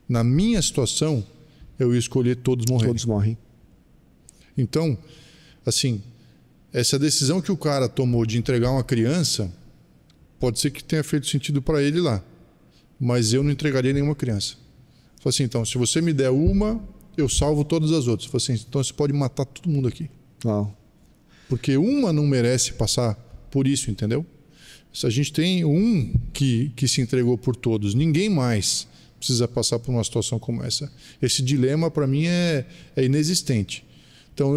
na minha situação, eu ia escolher todos morrerem. Todos morrem. Então, assim, essa decisão que o cara tomou de entregar uma criança, pode ser que tenha feito sentido para ele lá, mas eu não entregaria nenhuma criança. Falei assim, então, se você me der uma, eu salvo todas as outras. Falei assim, então você pode matar todo mundo aqui. Uau. Porque uma não merece passar por isso, entendeu? Se a gente tem um que se entregou por todos, ninguém mais precisa passar por uma situação como essa. Esse dilema, para mim, é inexistente. Então,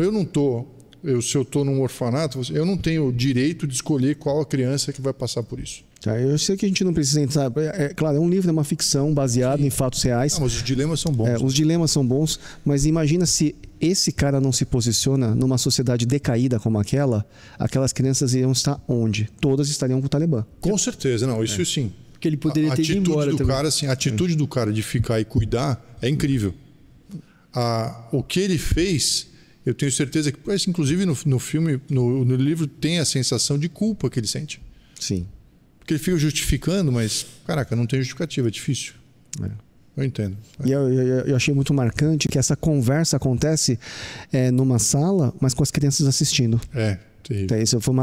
se eu estou num orfanato, eu não tenho o direito de escolher qual a criança que vai passar por isso. Eu sei que a gente não precisa entrar. Claro, é um livro, é uma ficção baseada em fatos reais. Mas os dilemas são bons. Os dilemas são bons, mas imagina se esse cara não se posiciona numa sociedade decaída como aquelas crianças iriam estar onde? Todas estariam com o Talibã. Com certeza, não, isso sim. Porque ele poderia ter ido embora também. Cara, assim, a atitude do cara de ficar e cuidar é incrível. O que ele fez, eu tenho certeza que, inclusive no filme, no livro, tem a sensação de culpa que ele sente. Sim. Porque ele fica justificando, mas, caraca, não tem justificativa, é difícil. Eu entendo. E eu achei muito marcante que essa conversa acontece numa sala, mas com as crianças assistindo. Terrível. Então, isso foi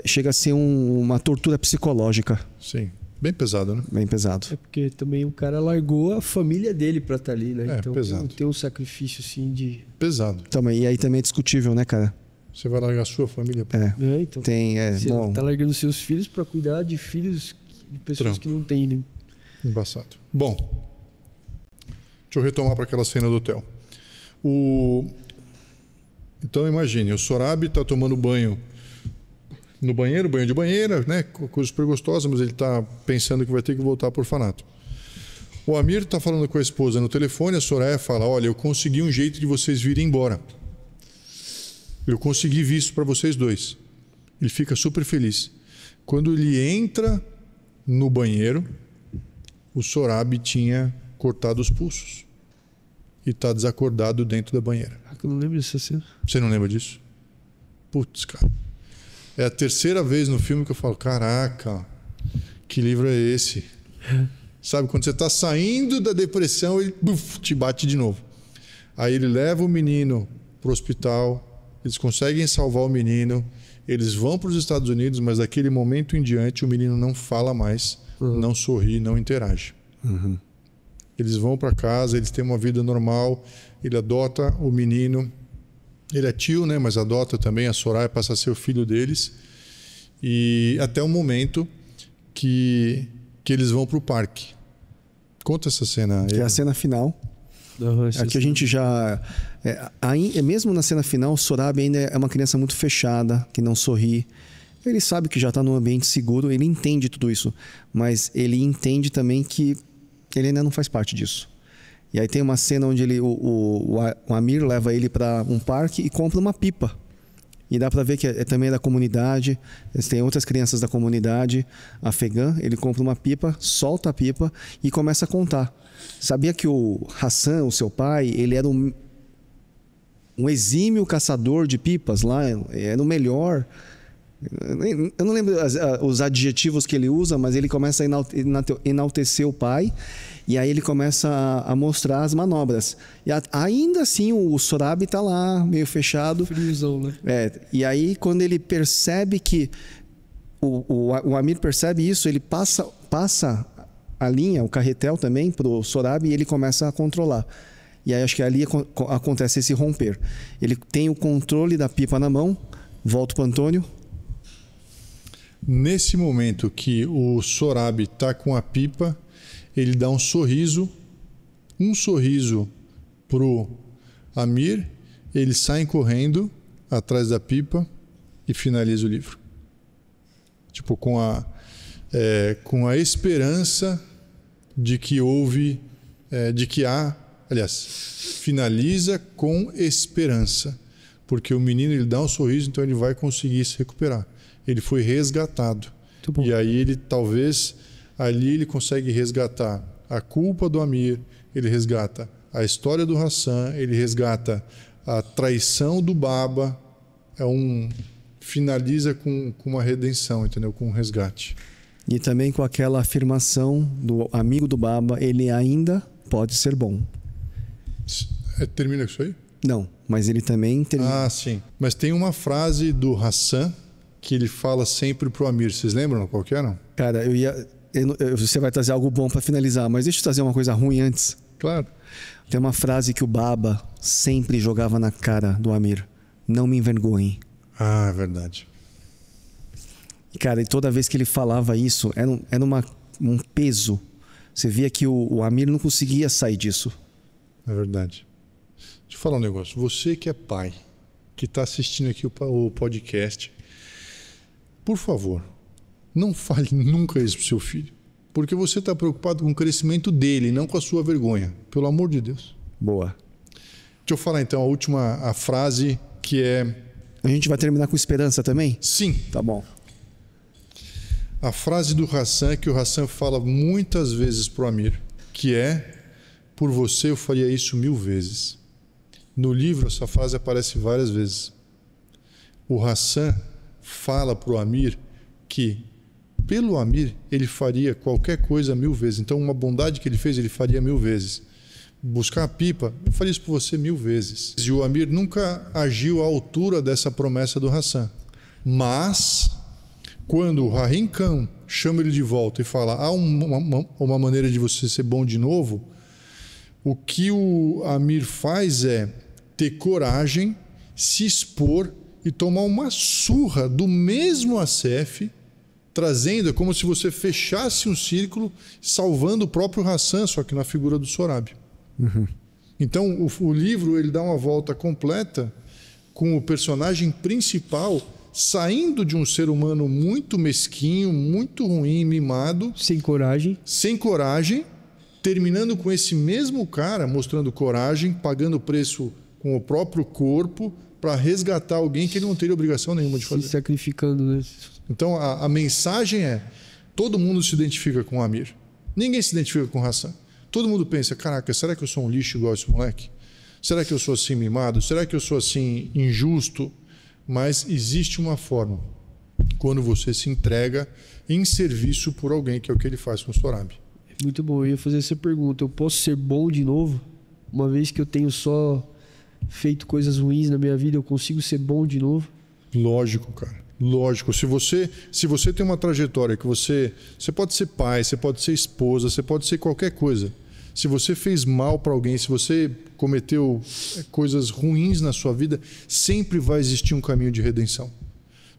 chega a ser uma tortura psicológica. Sim. Bem pesado, né? Bem pesado. É porque também o cara largou a família dele pra estar ali, né? Então pesado. tem um sacrifício, assim, de... Pesado. E aí também é discutível, né, cara? Você vai largar a sua família? Então, você tá largando seus filhos pra cuidar de filhos de pessoas que não têm, né? Embaçado. Bom, deixa eu retomar para aquela cena do hotel. Então imagine, o Sorabi está tomando banho no banheiro, banho de banheira, né? Coisa super gostosa, mas ele está pensando que vai ter que voltar para o orfanato. O Amir está falando com a esposa no telefone, a Soraya fala, olha, eu consegui um jeito de vocês virem embora. Eu consegui visto para vocês dois. Ele fica super feliz. Quando ele entra no banheiro, o Sorabi tinha cortado os pulsos e está desacordado dentro da banheira. Eu não lembro dessa cena. Você não lembra disso? Putz, cara. É a terceira vez no filme que eu falo, caraca, que livro é esse? Sabe, quando você está saindo da depressão, ele te bate de novo. Aí ele leva o menino para o hospital, eles conseguem salvar o menino, eles vão para os Estados Unidos, mas daquele momento em diante o menino não fala mais, não sorri, não interage. Eles vão para casa, eles têm uma vida normal, ele adota o menino, ele é tio, né, mas adota também, a Soraya passa a ser o filho deles, e até o momento que eles vão para o parque. Conta essa cena. É a cena final. Aqui a gente já... mesmo na cena final, o Sorabi ainda é uma criança muito fechada, que não sorri. Ele sabe que já está num ambiente seguro, ele entende tudo isso, mas ele entende também que ele ainda não faz parte disso. E aí tem uma cena onde o Amir leva ele para um parque e compra uma pipa. E dá para ver que também é da comunidade, tem outras crianças da comunidade afegã. Ele compra uma pipa, solta a pipa e começa a contar. Sabia que o Hassan, o seu pai, ele era um exímio caçador de pipas lá, era o melhor. Eu não lembro os adjetivos que ele usa, mas ele começa a enaltecer o pai, e aí ele começa a mostrar as manobras. E ainda assim o Sorabi está lá, meio fechado. Friozão, né? E aí quando ele percebe que... O Amir percebe isso, ele passa a linha, o carretel também, para o Sorabi, e ele começa a controlar. E aí acho que ali acontece esse romper. Ele tem o controle da pipa na mão, volta para o Antônio. Nesse momento que o Sorabi está com a pipa, ele dá um sorriso pro Amir, eles saem correndo atrás da pipa e finaliza o livro. Tipo, com a esperança de que finaliza com esperança. Porque o menino, ele dá um sorriso, então ele vai conseguir se recuperar. Ele foi resgatado. E aí ele consegue resgatar a culpa do Amir, ele resgata a história do Hassan, ele resgata a traição do Baba, finaliza com uma redenção, entendeu? Com um resgate. E também com aquela afirmação do amigo do Baba, ele ainda pode ser bom. Termina com isso aí? Não, mas ele também termina. Ah, sim. Mas tem uma frase do Hassan que ele fala sempre pro Amir. Vocês lembram qual que é, não? Cara, você vai trazer algo bom para finalizar, mas deixa eu trazer uma coisa ruim antes. Claro. Tem uma frase que o Baba sempre jogava na cara do Amir. Não me envergonhe. Ah, é verdade. Cara, e toda vez que ele falava isso, era um peso. Você via que o Amir não conseguia sair disso. É verdade. Deixa eu falar um negócio. Você que é pai, que está assistindo aqui o podcast, por favor, não fale nunca isso pro seu filho. Porque você está preocupado com o crescimento dele, não com a sua vergonha. Pelo amor de Deus. Boa. Deixa eu falar então a frase que é... A gente vai terminar com esperança também? Sim. Tá bom. A frase do Hassan, que o Hassan fala muitas vezes pro Amir, que é: por você eu faria isso 1000 vezes. No livro essa frase aparece várias vezes. O Hassan fala pro Amir que pelo Amir ele faria qualquer coisa 1000 vezes. Então uma bondade que ele fez, ele faria 1000 vezes. Buscar a pipa, eu faria isso por você 1000 vezes. E o Amir nunca agiu à altura dessa promessa do Hassan. Mas quando o Rahim Khan chama ele de volta e fala: há uma maneira de você ser bom de novo, o que o Amir faz é ter coragem, se expor e tomar uma surra do mesmo Asef, trazendo como se você fechasse um círculo, salvando o próprio Hassan, só que na figura do Sorabi. Uhum. Então o livro ele dá uma volta completa com o personagem principal saindo de um ser humano muito mesquinho, muito ruim, mimado, sem coragem, terminando com esse mesmo cara mostrando coragem, pagando preço com o próprio corpo para resgatar alguém que ele não teria obrigação nenhuma de fazer. Se sacrificando, né? Então a mensagem é: todo mundo se identifica com o Amir, ninguém se identifica com o Hassan. Todo mundo pensa: caraca, será que eu sou um lixo igual esse moleque? Será que eu sou assim mimado? Será que eu sou assim injusto? Mas existe uma forma, quando você se entrega em serviço por alguém, que é o que ele faz com o Sorabi. Muito bom, eu ia fazer essa pergunta: eu posso ser bom de novo? Uma vez que eu tenho só feito coisas ruins na minha vida, eu consigo ser bom de novo? Lógico, cara. Lógico. Se você tem uma trajetória que você pode ser pai, você pode ser esposa, você pode ser qualquer coisa. Se você fez mal para alguém, se você cometeu coisas ruins na sua vida, sempre vai existir um caminho de redenção.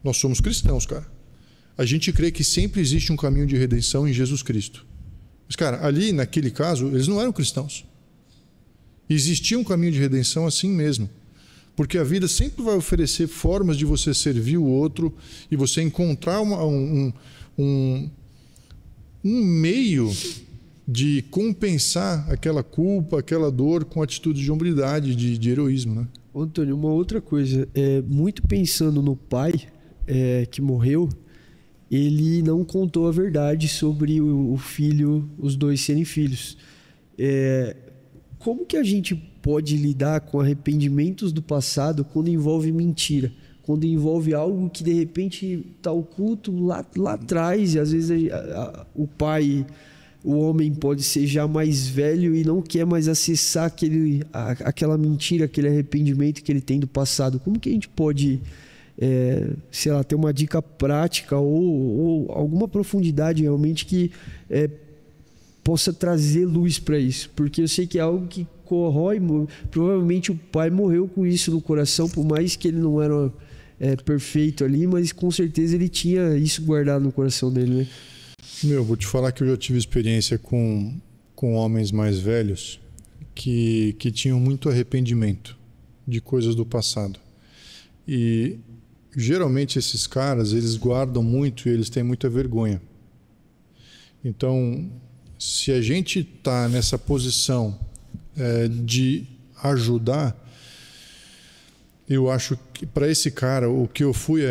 Nós somos cristãos, cara. A gente crê que sempre existe um caminho de redenção em Jesus Cristo. Mas, cara, ali, naquele caso, eles não eram cristãos. Existia um caminho de redenção assim mesmo. Porque a vida sempre vai oferecer formas de você servir o outro e você encontrar um meio de compensar aquela culpa, aquela dor com atitudes de hombridade, de heroísmo, né? Antônio, uma outra coisa, muito pensando no pai que morreu, ele não contou a verdade sobre o filho, os dois serem filhos. Como que a gente pode lidar com arrependimentos do passado quando envolve mentira? Quando envolve algo que de repente está oculto lá atrás, e às vezes o pai, o homem pode ser já mais velho e não quer mais acessar aquela mentira, aquele arrependimento que ele tem do passado. Como que a gente pode, sei lá, ter uma dica prática ou alguma profundidade realmente que possa trazer luz para isso? Porque eu sei que é algo que corrói. Provavelmente o pai morreu com isso no coração, por mais que ele não era perfeito ali, mas com certeza ele tinha isso guardado no coração dele, né? Vou te falar que eu já tive experiência com homens mais velhos que tinham muito arrependimento de coisas do passado. E geralmente esses caras, eles guardam muito e eles têm muita vergonha. Então, se a gente está nessa posição de ajudar, eu acho que para esse cara, o que eu fui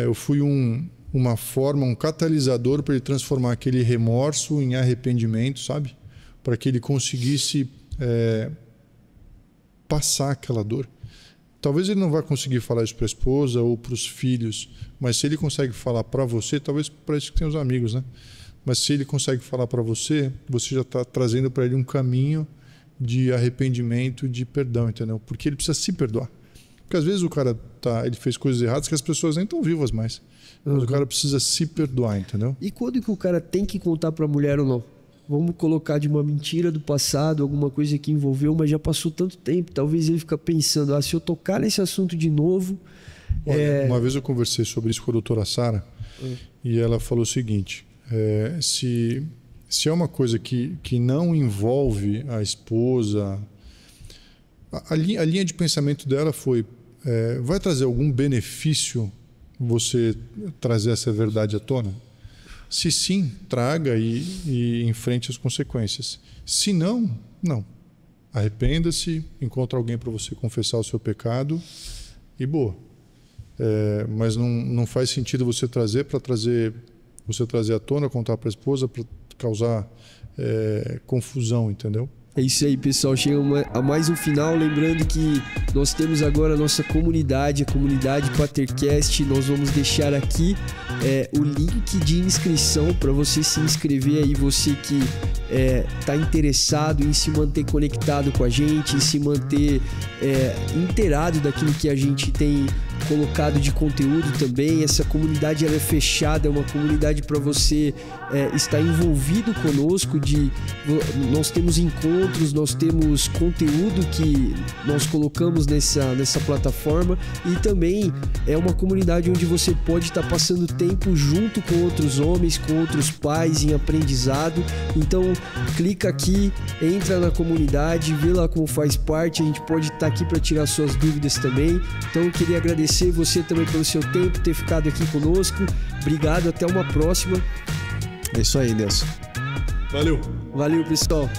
uma forma, um catalisador para ele transformar aquele remorso em arrependimento, sabe? Para que ele conseguisse passar aquela dor. Talvez ele não vai conseguir falar isso para a esposa ou para os filhos, mas se ele consegue falar para você, talvez para isso que tem os amigos, né? Mas se ele consegue falar para você, você já está trazendo para ele um caminho de arrependimento, de perdão, entendeu? Porque ele precisa se perdoar. Porque às vezes o cara ele fez coisas erradas que as pessoas nem estão vivas mais. Mas o cara precisa se perdoar, entendeu? E quando que o cara tem que contar para a mulher ou não? Vamos colocar de uma mentira do passado, alguma coisa que envolveu, mas já passou tanto tempo. Talvez ele fica pensando, se eu tocar nesse assunto de novo... Olha, uma vez eu conversei sobre isso com a doutora Sara e ela falou o seguinte, se é uma coisa que não envolve a esposa, a linha de pensamento dela foi, vai trazer algum benefício você trazer essa verdade à tona? Se sim, traga e enfrente as consequências. Se não, não. Arrependa-se, encontre alguém para você confessar o seu pecado e boa. Mas não faz sentido você trazer à tona, contar para a esposa, para causar confusão, entendeu? É isso aí, pessoal. Chegamos a mais um final. Lembrando que nós temos agora a nossa comunidade, a comunidade Patercast. Nós vamos deixar aqui o link de inscrição para você se inscrever aí, você que está interessado em se manter conectado com a gente, em se manter inteirado daquilo que a gente tem colocado de conteúdo também. Essa comunidade ela é fechada, é uma comunidade para você estar envolvido conosco. Nós temos encontros, nós temos conteúdo que nós colocamos nessa plataforma, e também é uma comunidade onde você pode estar passando tempo junto com outros homens, com outros pais em aprendizado. Então clica aqui, entra na comunidade, vê lá como faz parte. A gente pode estar aqui para tirar suas dúvidas também. Então eu queria agradecer você também pelo seu tempo, ter ficado aqui conosco. Obrigado, até uma próxima. É isso aí, Nelson. Valeu. Valeu, pessoal.